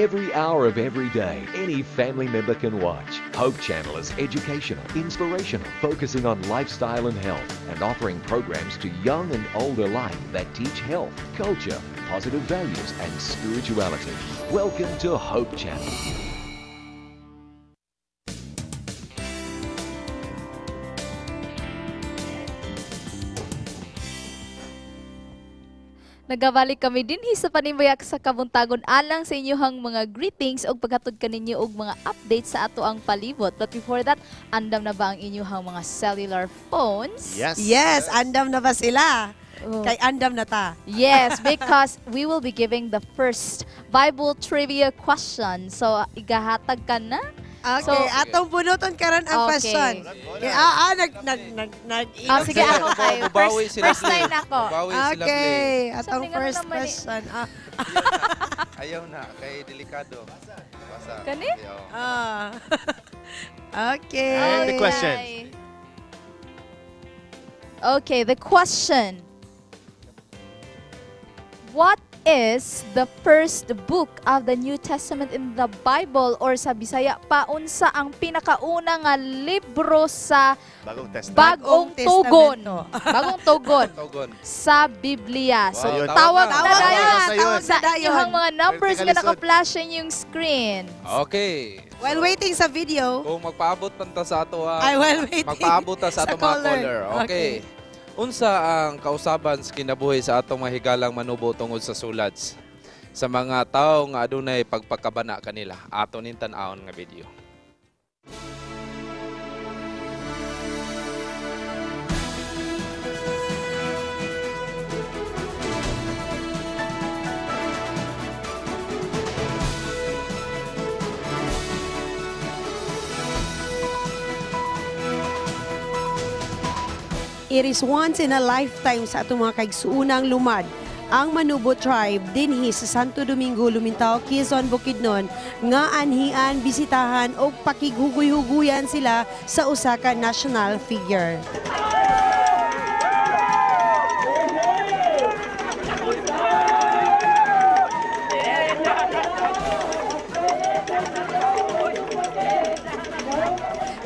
every hour of every day. Any family member can watch. Hope Channel is educational, inspirational, focusing on lifestyle and health, and offering programs to young and old alike that teach health, culture, positive values, and spirituality. Welcome to Hope Channel. Nagabalik kami din sa panimbayak sa kabuntagon alang sa inyong mga greetings o paghatod kaninyo og mga updates sa ato ang palibot. But before that, andam na ba ang inyong mga cellular phones? Yes, andam na ba sila? Kay andam na ta. Yes, because we will be giving the first Bible trivia question. So, igahatag ka na? Okay, atong bunuton karon ang question. Okay, sige, ako kayo. First line ako. Okay, atong first question. Ayaw na, kay delikado. Basa. Kani? Okay. And the question. Okay, the question. What is the first book of the New Testament in the Bible, or sa Bisaya, paunsa ang pinakauna nga libro sa Bagong Tugon. Bagong Tugon sa Biblia. So tawag na dayon sa iyong mga numbers nga naka-flash in yung screen. Okay. While waiting sa video. Kung magpaabot pa sa ato magpaabot sa ato mga caller. Okay. Unsa ang kausaban sa kinabuhi sa atong mahigalang manubo tungod sa sulads? Sa mga tao nga adunay pagpakabana kanila, ato nin tan-awon nga video. It is once in a lifetime sa atong mga kaigsuunang lumad ang Manubo tribe dinhi sa Santo Domingo, Lumintao, Quezon, Bukidnon nga anhian, bisitahan o pakighugoy-huguyan sila sa usa ka national figure.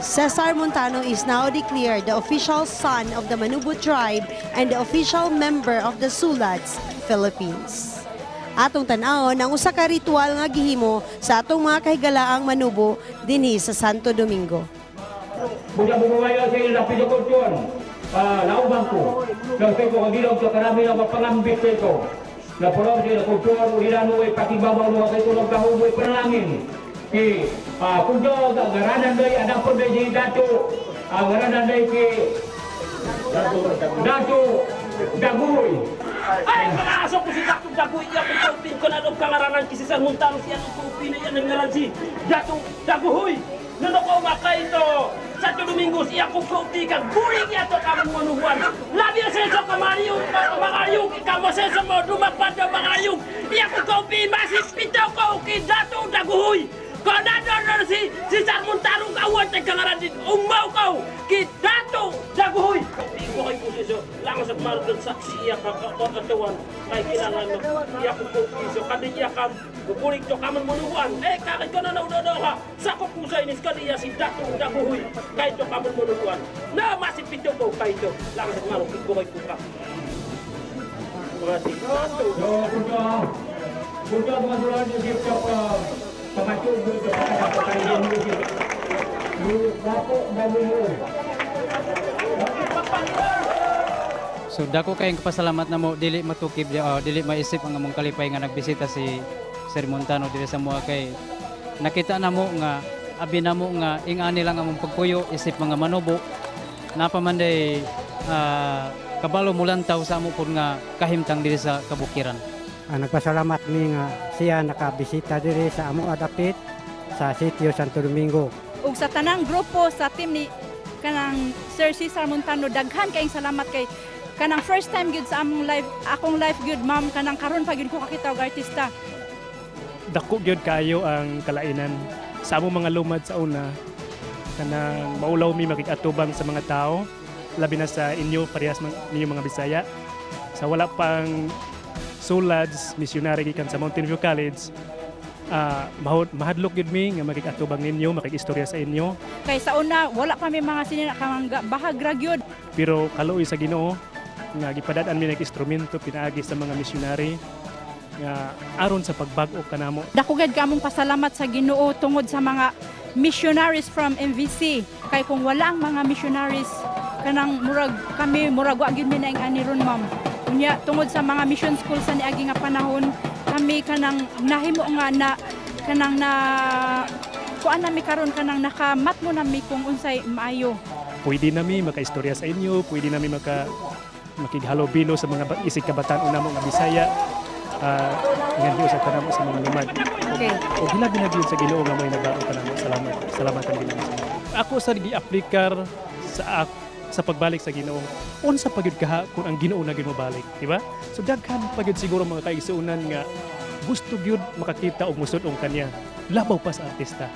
Cesar Montano is now declared the official son of the Manubo tribe and the official member of the Sulads, Philippines. Atong tan-awon ang usa ka ritual nga gihimo sa atong mga kahigalaang Manubo dinhi sa Santo Domingo. Buya-buya sa ilang pinagkultuan, laubang ko, nang sa ko kagilog sa karami ng mapangambit sa ito, na pulong sa ilang kultuan, ulirano ay pakibabaw mo sa ito ng kahuboy panalangin. Kung ngaranan day anak po day di dato ngaranan day ki dato dagoy ay pag-aasok ko si dato dagoy iya pagpautin ko na doon kangaranan ki Cesar Montano siya ang kupina yan ng ngaran si dato dagoy nano ko makay ito Santo Domingo siya ko kauti ka guring yato kamang manuhuan labi na senso kamariyong kamariyong ikamo senso mo dumapad na mariyong iya ko kauti masip pitaw ko ki dato dagoy. Kau nador si Cesar Montano kawan tegangaran di umaw kau kidato dagoy ko kay puso lang sa margen saksi ya katawan kay kailangan iya ko puso kadiya kam bukulik to kaman muluan kakay ko na udo ha sa ko puso ini kadiya si dato dagoy kay to kaman muluan na masipito ko kay to lang sa margen ko kay puka berarti punta madulan di kapal So dako kayong kapasalamat na mo dili matukib dili maisip ang among kalipay nga nagbisita si Sir Montano dili sa mua kay nakita na mo nga abi na mo nga ingani lang among pagpuyo isip mga manubo napamanday kabalo mulantaw sa amo pud nga kahimtang dili sa kabukiran. Nagpasalamat mi nga siya nakabisita diri sa amo adapit sa sitio Santo Domingo. Ug sa tanang grupo sa team ni kanang Sir Cesar Montano daghan kayong salamat kay kanang first time gyud sa among live akong live gyud ma'am kanang karon pa gyud ko kakita og artista. Dako gyud kayo ang kalainan sa among mga lumad sa una kanang maulaw mi makig-atubang sa mga tao labi na sa inyo parehas ninyo mga Bisaya sa wala pang Sulads, missionary gikan sa Mountain View College. mahadlok yun mi nga makikatubang ninyo, makikistorya sa inyo. Kay sa una, wala pa may mga sinina bahagra gyud. Pero kaluoy sa Ginoo nga gipadad-an mi nag-instrumento pinaagi sa mga misyonary nga aron sa pagbag-o kanamo. Dako gid kamong pasalamat sa Ginoo tungod sa mga missionaries from MVC. Kay kung wala ang mga missionaries kanang murag wa gyud mi na ing ani ron ma'am. Unya tungod sa mga mission school sa niagi nga panahon, kami kanang nahimo nga na kanang na kuan nami karon kanang nakamat mo nami kung unsay maayo. Pwede nami makaistorya sa inyo, pwede nami makighalobilo sa mga isig kabataan unamo nga Bisaya. Ngayon sa tanamo sa mga lumad. Okay. O gilabinagin sa Ginoo nga may nabago tanamo. Salamat ang Ginoo. Ako sa gi-aplikar sa pagbalik sa Ginoo. Unsa pagyud kaha kung ang Ginoo na gyud mabalik, di ba? So daghan pagyud siguro mga kaigsuonan nga gusto gyud makakita og musud-ong kanya. Labaw pa sa artista.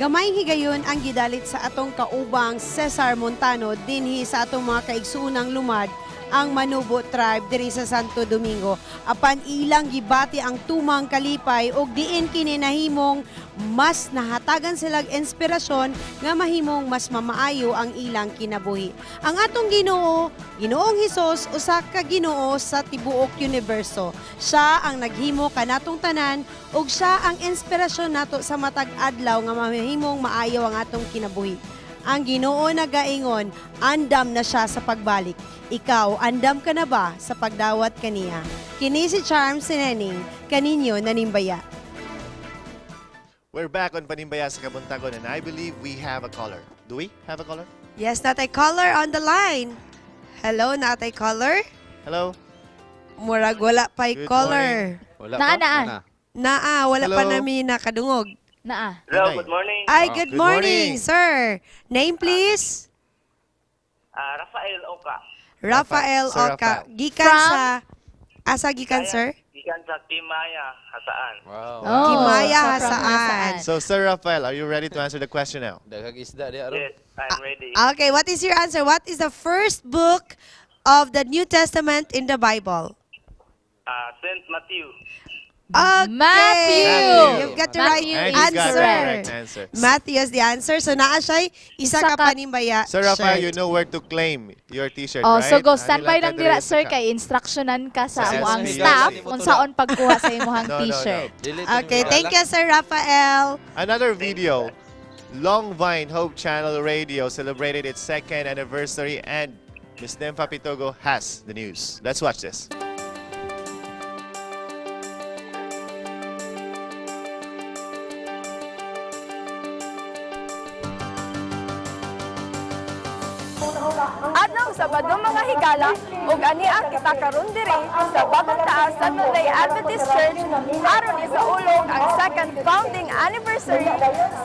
Gamay higayon ang gidalit sa atong kaubang Cesar Montano dinhi sa atong mga kaigsuonang lumad ang Manubo tribe diri sa Santo Domingo. Apan ilang gibati ang tumang kalipay ug diin kini nahimong mas nahatagan silang inspirasyon nga mahimong mas mamaayo ang ilang kinabuhi. Ang atong Ginoo, Ginoong Hesus, usa ka Ginoo sa tibuok universo. Siya ang naghimo kanatong tanan ug siya ang inspirasyon nato sa matag adlaw nga mahimong maayo ang atong kinabuhi. Ang Ginoo nagaingon, andam na siya sa pagbalik. Ikaw, andam ka na ba sa pagdawat kaniya? Kini si Charm Sinening, kaninyo nanimbaya. We're back on Panimbaya sa Kabuntagon and I believe we have a caller. Do we have a caller? Yes, natay caller on the line. Hello, natay caller? Hello? Murag wala pa'y caller. Wala wala Hello? pa namin nakadungog. Hello, good morning. Ay, good morning, sir. Name please? Rafael Oka. Rafael Sir Oka. Rafael. Gikan sa... Asa gikan, sir? Gikan sa Timaya, Hasaan. Wow. Kimaya, Hasaan. So, Sir Rafael, are you ready to answer the question now? Daghang isda di aron. Yes, I'm ready. Okay, what is your answer? What is the first book of the New Testament in the Bible? Saint Matthew. Okay. Matthew. You've got the Matthew right is answer. correct answer. Matthew is the answer. So, naa siya'y isa ka panimbaya Sir Rafael, shirt. you know where to claim your t-shirt, Oh, right? so go Ano standby lang lang dira kadiri sir sa kay instructionan ka sa Sa amo ang SB. staff Yes. unsaon pagkuha sa imong No, no, no. t-shirt. Okay, thank you, Sir Rafael. Another video. Longvine Hope Channel Radio celebrated its 2nd anniversary and Ms. Nemfa Pitogo has the news. Let's watch this. Adlaw Sabado mga higala ug ania kita karon diri sa Bagong Taas Seventh-day Adventist Church aron isaulog ang 2nd founding anniversary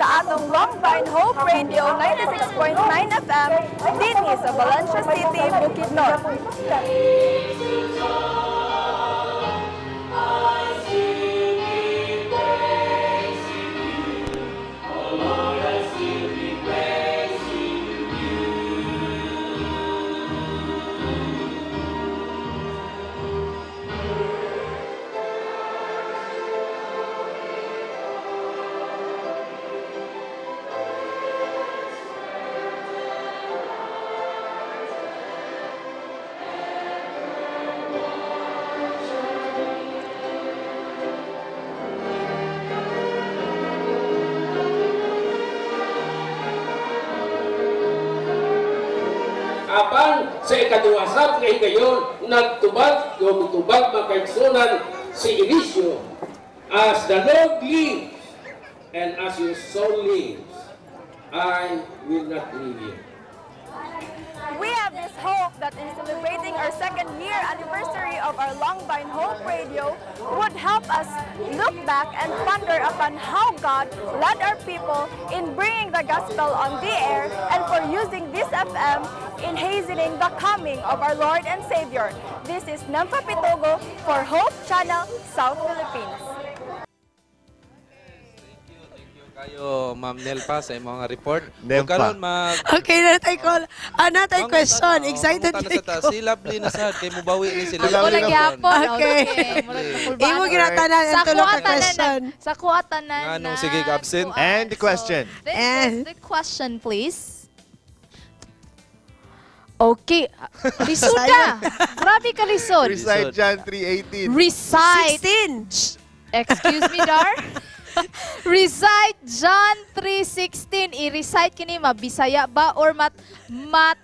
sa atong Longvine Hope Radio 96.9 FM dinhi sa Valencia City, Bukidnon. Apan sa ikaduwasap nga higayon, nagtubag o mutubag makaigsunan si Eliseo, as the Lord lives and as your soul lives, I will not leave you. We have this hope that in celebrating our 2nd year anniversary of our Longvine Hope Radio would help us look back and ponder upon how God led our people in bringing the gospel on the air and for using this FM in hastening the coming of our Lord and Savior. This is Nemfa Pitogo for Hope Channel, South Philippines. kayo, Ma'am Nelpa, sa mga report. Nelpa. Karon mag... Okay, natay call. Natay question. Excited na ko. Si Lovely na sad, kay mubawi ni sila. Ako lagi hapon. Okay. Imo ginatanan ang tulong ka question. Sa kuwatanan Anong sige, absent? And the question. And the question, please. Okay. Lisod ka. Grabe ka lisod. Recite John 3:18. Recite. 16. Excuse me, Dar. Recite John 3:16. I-recite kini mabisaya ba or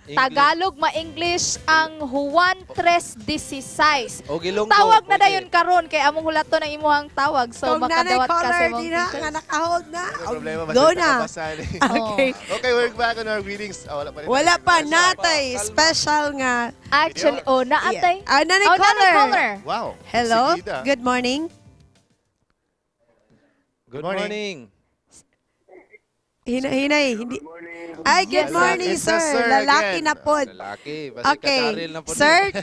Tagalog, ma-English ang Juan 3:16. O gilonggo. Tawag na dayon karon kay among hulato ng imuhang tawag. So Kung makadawat ka sa di na, nga naka-hold na. Problema ba Go sa na. kabasan? Okay. Okay, we're back on our readings. Wala pa rin. Wala pa, natay. Special nga. Actually, naatay. Nanay caller. Wow. Hello. Sigida. Good morning. Good morning. Hinay, hindi. Ay, good morning, It's a sir. Lalaki again. na pod. Lalaki. Basi Okay. kadaril na po. Sir,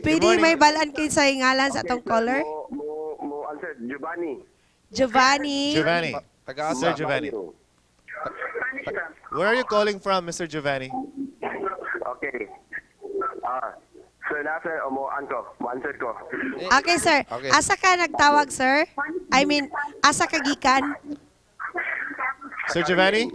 pwede may balaan kayo sa ngalan sa atong caller? Mo answer, Giovanni. Giovanni. Giovanni. Taga-asa. Sir Giovanni. Where are you calling from, Mr. Giovanni? Okay. Sir, nasa mo answer ko. Okay, sir. Okay. Asa ka nagtawag, sir? I mean, asa ka gikan? Sir Giovanni?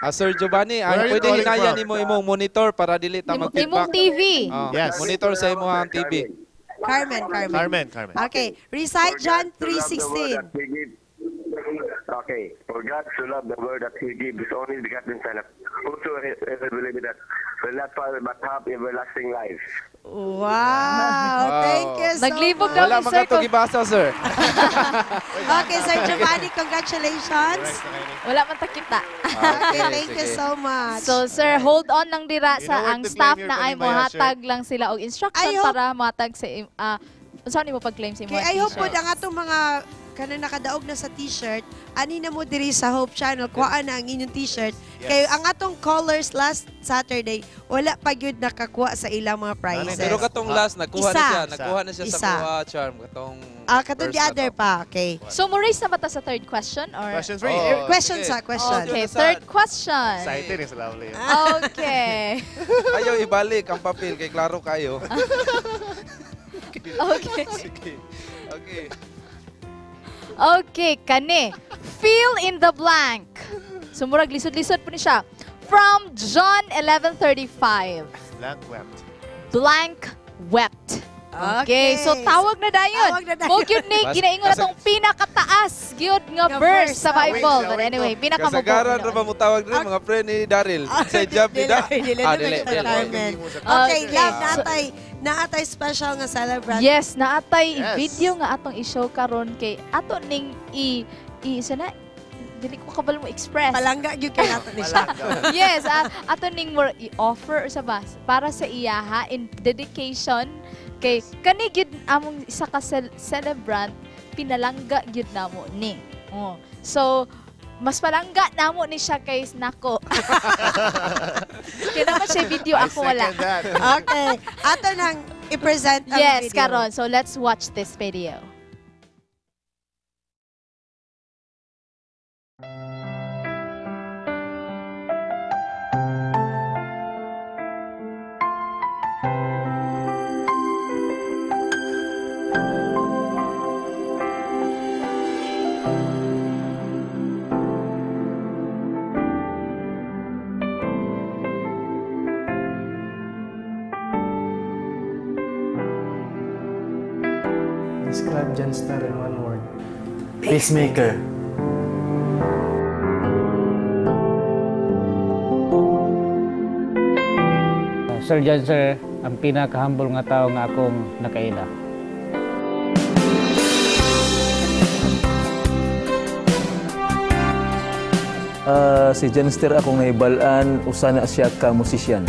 Sir Giovanni, Where are you pwede calling hinayan from? nimo imong monitor para dili ta Imong mag-feedback. TV. Yes. Monitor sa imong TV. Carmen. Okay. Recite John 3:16. Okay. For God to love the world that He gave His only begotten Son, whosoever believe that will not fall but have everlasting life. Wow. Thank you so Naglibog much. daw Wala ni mga sir to gibasa, sir. Okay, Sir Giovanni, congratulations. Wala man ta kita. Okay, thank you so much. So sir, hold on lang dira You know sa where ang to staff claim your na ay mo Panimaya hatag lang sila og instruction I hope- para matag sa saan mo pag-claim sa imo. Okay, I hope po ang atong mga kanang nakadaog na sa t-shirt, ani na mo diri sa Hope Channel, kuhaan na ang inyong t-shirt. Kay ang atong callers last Saturday, wala pa gyud nakakuha sa ilang mga prizes. Pero katong last nakuha na Isa. siya, nakuha na siya sa Isa. kuha charm katong Katong first the other na to. pa, okay. So mo raise na ba ta sa third question or Question 3. Question sige. sa question. Okay, third question. Excited is lovely. Okay. Ayaw ibalik ang papel kay klaro kayo. Okay. Sige. Okay. Okay, kani. Fill in the blank. Sumurag lisod-lisod po ni siya. From John 11:35. Blank wept. Blank wept. Okay, so tawag na dayon. Tawag na dayon. Mo gyud ni ginaingon atong pinakataas gyud nga verse sa Bible. But anyway, Kasagaran ra pinakamabuo. ba mo tawag din mga friend ni Daryl. Sa job ni Da. Dili. Okay, love, naatay special nga celebrant. Yes, naatay Yes. video nga atong i-show karon kay ato ning isa na dili ko kabalo mo express. Palangga gyud kay nato ni siya. Yes, ato ning more i-offer sa bas para sa iyaha in dedication kay kani gyud among isa ka celebrant pinalangga gyud namo ni. Oh. So mas palangga namo ni siya kay nako. Kaya naman siya video ako wala. Second that. Okay, ato nang i-present ang Yes, video. karon. So let's watch this video. Describe John Star in one word. Peacemaker. Sir John, sir, ang pinaka-humble nga tao nga akong nakaila. Si Janster akong naibalaan, usana siya ka musisyan.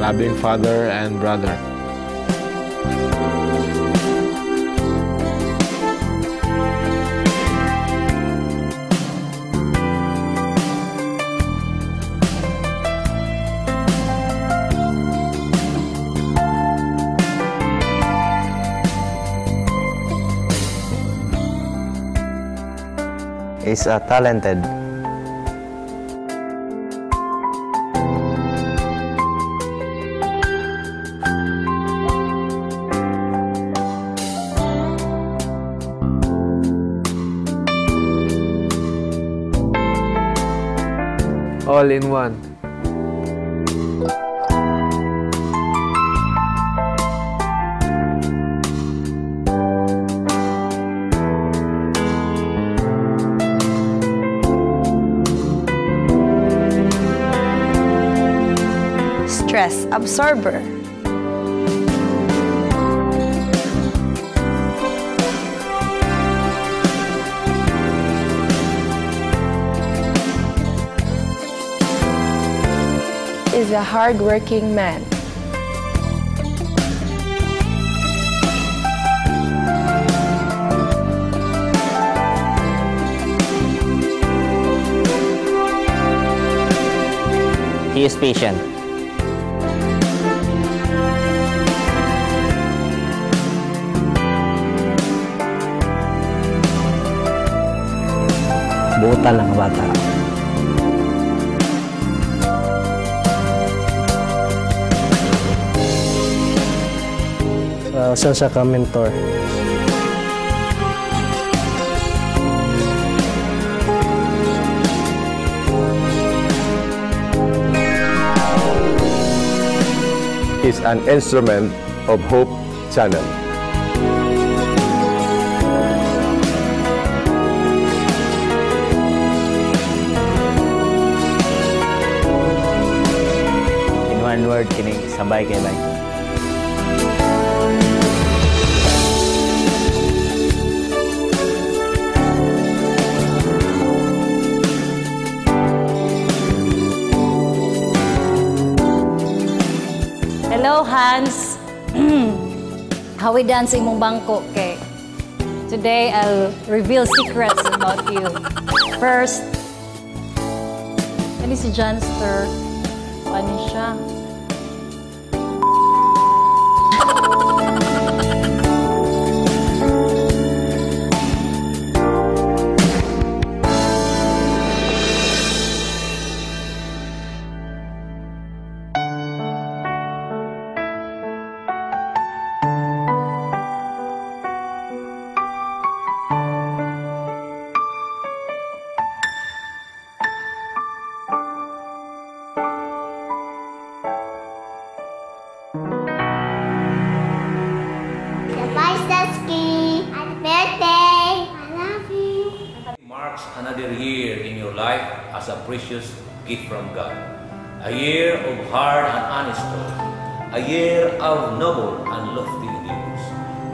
Loving father and brother. is talented. All in one. Stress absorber. Is a hard-working man. He is patient. Buutan lang bata. Siya ka mentor. Is an instrument of Hope Channel. In one word, kining sabay kay bay. Hello, Hans. How we dance imong bangko kay today I'll reveal secrets about you. First, kani si Johnster. Pani siya. Another year in your life as a precious gift from God. A year of hard and honest toil. A year of noble and lofty endeavors.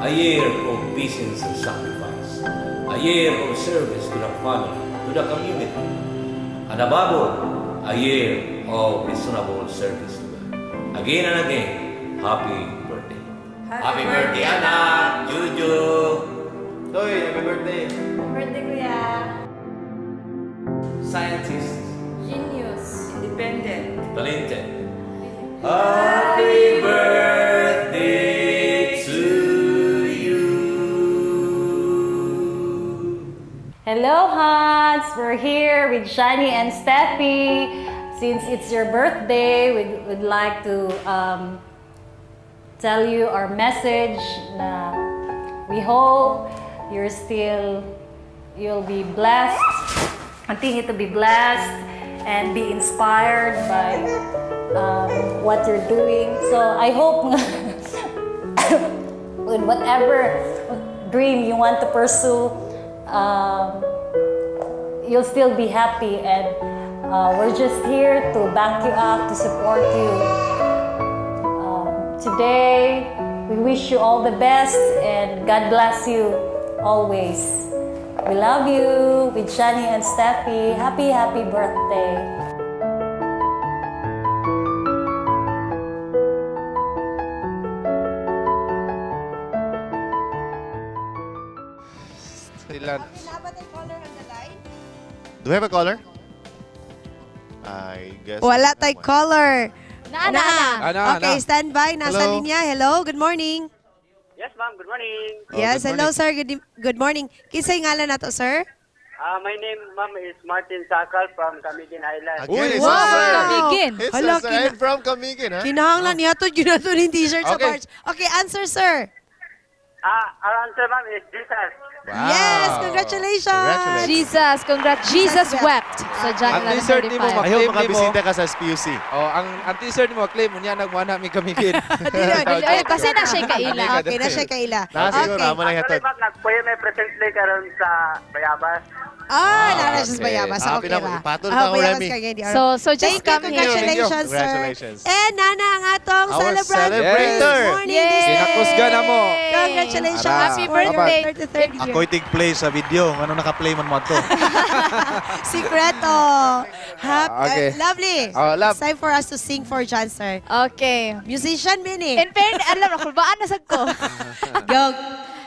A year of patience and sacrifice. A year of service to the family, to the community. And above all, a year of reasonable service to God. Again and again, happy birthday. Happy birthday, anak! Juju! Toy, happy birthday! Happy birthday, kuya! Scientist, Genius, independent, talented. Happy birthday to you. Hello, Hans. We're here with Shani and Steffi. Since it's your birthday, we'd like to tell you our message. Na we hope you'll be blessed. Continue to be blessed and be inspired by what you're doing. So I hope with whatever dream you want to pursue, you'll still be happy, and we're just here to back you up, to support you. Today, we wish you all the best and God bless you always. We love you with Shani and Steffi. Happy, happy birthday. Do we have a caller? I guess. Wala tay caller. Ana. Okay, stand by. Nasa Hello. linya. Hello, good morning. Yes, ma'am. Good morning. Yes, good hello morning. sir. Good morning. Kisay ngalan nato, sir? My name, ma'am, is Martin Sakal from Camiguin Island. Again, Camiguin. It's Hala, I'm from Camiguin, ha? Kinahanglan niya to, ginato ng t-shirt sa Okay. March. Okay, answer, sir. Our answer, ma'am, is Jesus. Yes, congratulations. Jesus, Jesus wept sa John Ang t-shirt ni mo, 11:35. Ayaw maklaim ni mo. makabisita ka sa SPUC. Oh, ang t-shirt ni mo, claim mo niya nagmuha namin kamigin. Ay, kasi na siya kaila. Okay, na siya kaila. Siguro, Okay. amo na Actually, hatod. ma'am, nagpuyo may presently karon sa Bayabas. Nara siya sa okay. Bayabas. Okay Pinam- ra. ipatol ka, Bayabas Remy. ka, Gedi. So just Thank you, come here. congratulations, sir. Congratulations. And Nana, ang atong Our celebrant celebrator. this morning. Yay! this day. Kinakusga na mo. Congratulations. Happy for your birthday. 33rd year. Ako'y tig-play sa video. Ano naka-play man mo ito? Sikreto. Okay. Lovely. Oh, love. It's time for us to sing for John, sir. Okay. Musician, Bini. In fairness, alam na, kulbaan na sad ko. Go.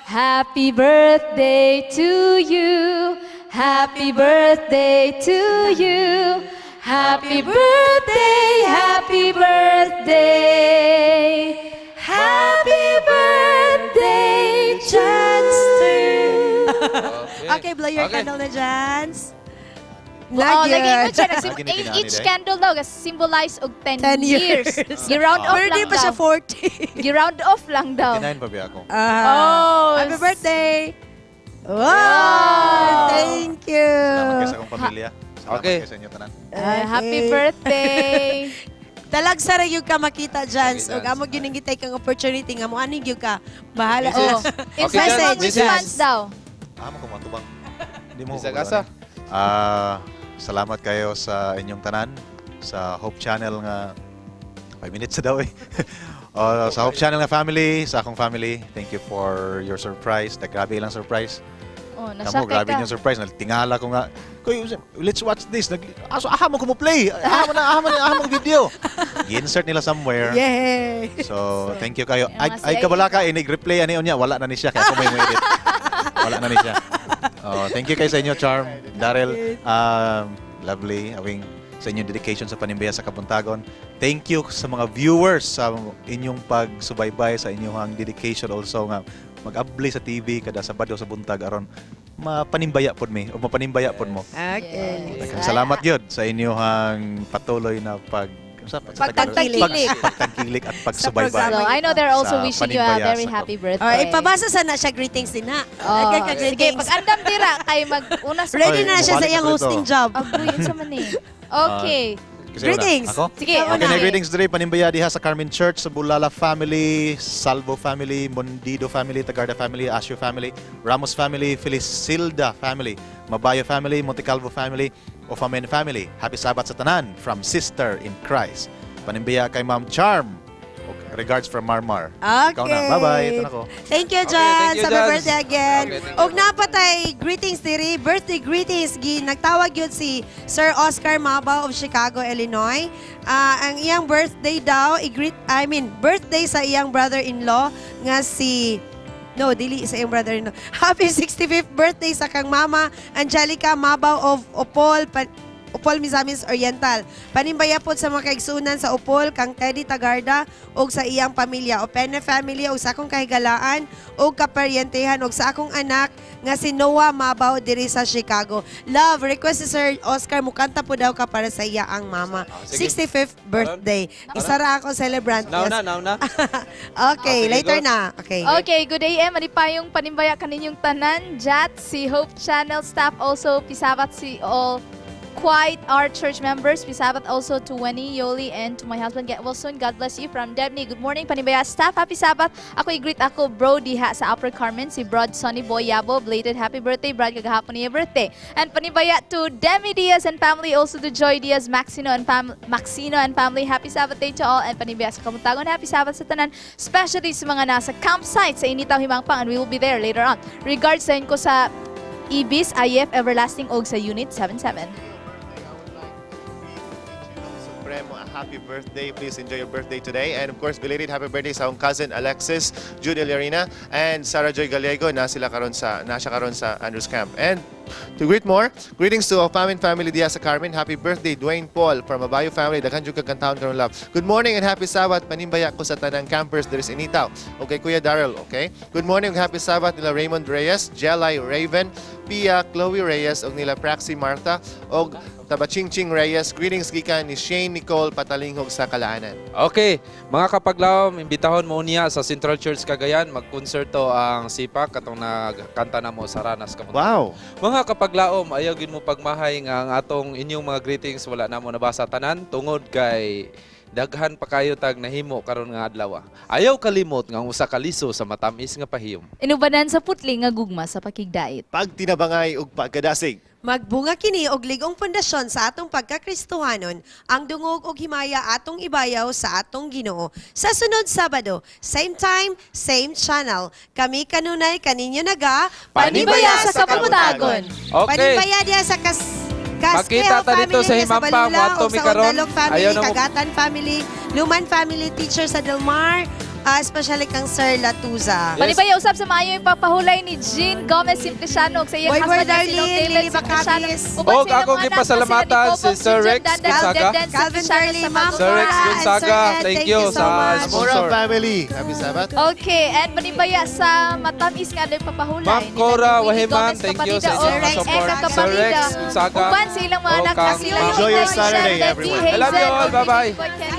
Happy birthday to you. Happy birthday to you. Happy birthday, happy birthday. Happy birthday, Chance. Okay, blow your candle na, Jans. Oh, lagi mo siya. Lagi ni kinani, Each day. candle daw, symbolize og 10 10 years. years. Gi-round off Pero di lang pa siya daw. 40. Gi-round off lang daw. Kinain pa ba ako? Oh, Happy birthday. Wow! Thank you. Salamat kayo sa akong pamilya. Salamat Okay. kayo sa inyo tanan. Happy birthday. Talag sa yung ka makita, Jans. Okay, O amo giningitay kang opportunity nga mo aning yung ka. Bahala. Oh. Okay, Message, Jans. response daw. Mo ko matubang. Hindi mo ko Isa-gasa. salamat kayo sa inyong tanan. Sa Hope Channel nga 5 minutes na daw eh. Sa Hope Channel nga family, sa akong family, thank you for your surprise. Grabe lang surprise. Oh, Kamu, nasakay grabe ka. yung surprise. Tingala ko nga, Koy, let's watch this. Aha mo ko mo play. Aha mo video. I-insert nila somewhere. Yay! So, thank you kayo. Yung mga Ay si kabala ka, inig-replay ano niya. Wala na ni siya. Kaya ako may edit. Wala na ni siya. Thank you kayo sa inyo, Charm. Daryl, lovely. Awing sa inyong dedication sa Panimbaya sa Kabuntagon. Thank you sa mga viewers sa inyong pagsubaybay, sa inyong dedication also nga mag-abli sa TV kada Sabado sa buntag aron mapanimbaya pod mi o mapanimbaya pod mo. Okay. Daghang salamat gyud sa inyong patuloy na Pagtangkilik. pagtangkilik at pagsubaybay. So, I know they're also sa wishing you a Panimbaya very sa happy birthday. Ipabasa sana siya greetings din na. Oh, sige, Greetings. pag-andam dira, kay mag-una sa... Ready na siya sa bumalik iyang ko dito. hosting job. Abuyin sa mani. Okay. Kasi Greetings. Ako? Sige. Okay, na greetings diri Panimbaya diha sa Carmen Church, sa Bulala family, Salvo family, Mondido family, Tagarda family, Asio family, Ramos family, Felicilda family, Mabayo family, Montecalvo family, Ofamen family. Happy Sabbath sa tanan from Sister in Christ. Panimbaya kay Ma'am Charm. Regards from Marmar. Okay. Ikaw na. Bye-bye. Ito na ko. Thank you, Okay, Jans. thank you, Happy Jans. birthday again. Okay, thank you. Og napatay greetings diri, birthday greetings nagtawag yun si Sir Oscar Mabaw of Chicago, Illinois. Ang iyang birthday daw, birthday sa iyang brother-in-law nga si dili sa iyang brother-in-law. Happy 65th birthday sa kang mama Angelica Mabaw of Opol, Misamis Oriental. Panimbaya po sa mga kaigsunan sa Opol, kang Teddy Tagarda, o sa iyang pamilya, o Pene family, o sa akong kahigalaan, o kaparyentehan, o sa akong anak, nga si Noah Mabaw, diri sa Chicago. Love, request si Sir Oscar, mukanta po daw ka para sa iya ang mama. Sige. 65th birthday. Isa ra ako celebrant. Now Yes. na. Okay, Sige, later go. na. Okay. Okay, good AM. Mali pa yung panimbaya kaninyong tanan. Jat, si Hope Channel staff also. Pisabat si all quite our church members. Pisabat also to Winnie, Yoli, and to my husband, Get Well Soon. God bless you from Debney. Good morning, Panimbaya staff. Happy Sabbath. Ako i-greet ako, bro, diha sa Upper Carmen. Si Brod Sonny Boy Yabo. Belated happy birthday. Brad, kagahapon niya birthday. And Panimbaya to Demi Diaz and family. Also to Joy Diaz, Maxino and family. Happy Sabbath day to all. And Panimbaya sa Kamuntagon. Happy Sabbath sa tanan. Especially sa mga nasa campsite sa Initaw Himangpang. And we will be there later on. Regards sa ko sa Ibis, IF, Everlasting Og sa Unit 77. A happy birthday. Please enjoy your birthday today. And of course, belated happy birthday sa akong cousin Alexis, Judy Larina, and Sarah Joy Gallego na siya karon sa Andrews Camp. And To greet more, greetings to Pamin family Diaz sa Carmen. Happy birthday, Dwayne Paul from Abayo family. Daghan jud kag kantahon karon love. Good morning and happy Sabbath. Panimbaya ko sa tanang campers there is Initaw. Okay, Kuya Daryl, okay? Good morning and happy Sabbath nila Raymond Reyes, Jelay Raven, Pia Chloe Reyes, og nila Praxi Martha, og Tabachingching Reyes. Greetings gikan ni Shane Nicole Patalinghog sa Kalaanan. Okay, mga kapaglawom, imbitahon mo niya sa Central Church Cagayan, magkonserto ang Sipak katong nagkanta na mo sa Ranas Kamuntagon. Wow! Mga kapaglaom, ayaw gid mo pagmahay nga ang atong inyong mga greetings wala na mo nabasa tanan tungod kay daghan pa kayo tag nahimo karon nga adlaw. Ayaw kalimot nga usa ka liso sa matamis nga pahiyom. Inubanan sa putli nga gugma sa pakigdait. Pagtinabangay ug pagkadasig. Magbunga kini og ligong pundasyon sa atong pagkakristohanon, ang dungog og himaya atong ibayaw sa atong Ginoo. Sa sunod Sabado, same time, same channel. Kami kanunay kaninyo naga Panibaya sa Kabutagon. Okay. Panibaya diya sa Makita ta dito sa Himampang, Wanto mi karon. Family, Kagatan family, Luman family, teacher sa Del Mar, especially kang Sir Latuza. Panibaya usab sa maayo yung papahulay ni Jean Gomez Simpliciano sa iyang husband na si David Simpliciano. Og akong gipasalamatan si Sir Rex Gonzaga. Calvin Darley, Ma'am Sir Rex Gonzaga, thank you sa sponsor. Family, happy Sabbath. Okay, and panibaya sa matamis nga din papahulay. Ma'am Cora Wahiman, thank you sa inyong support. Sir Rex Gonzaga. Uban sa ilang mga anak na sila. Enjoy your Saturday, everyone. I love you all. Bye-bye.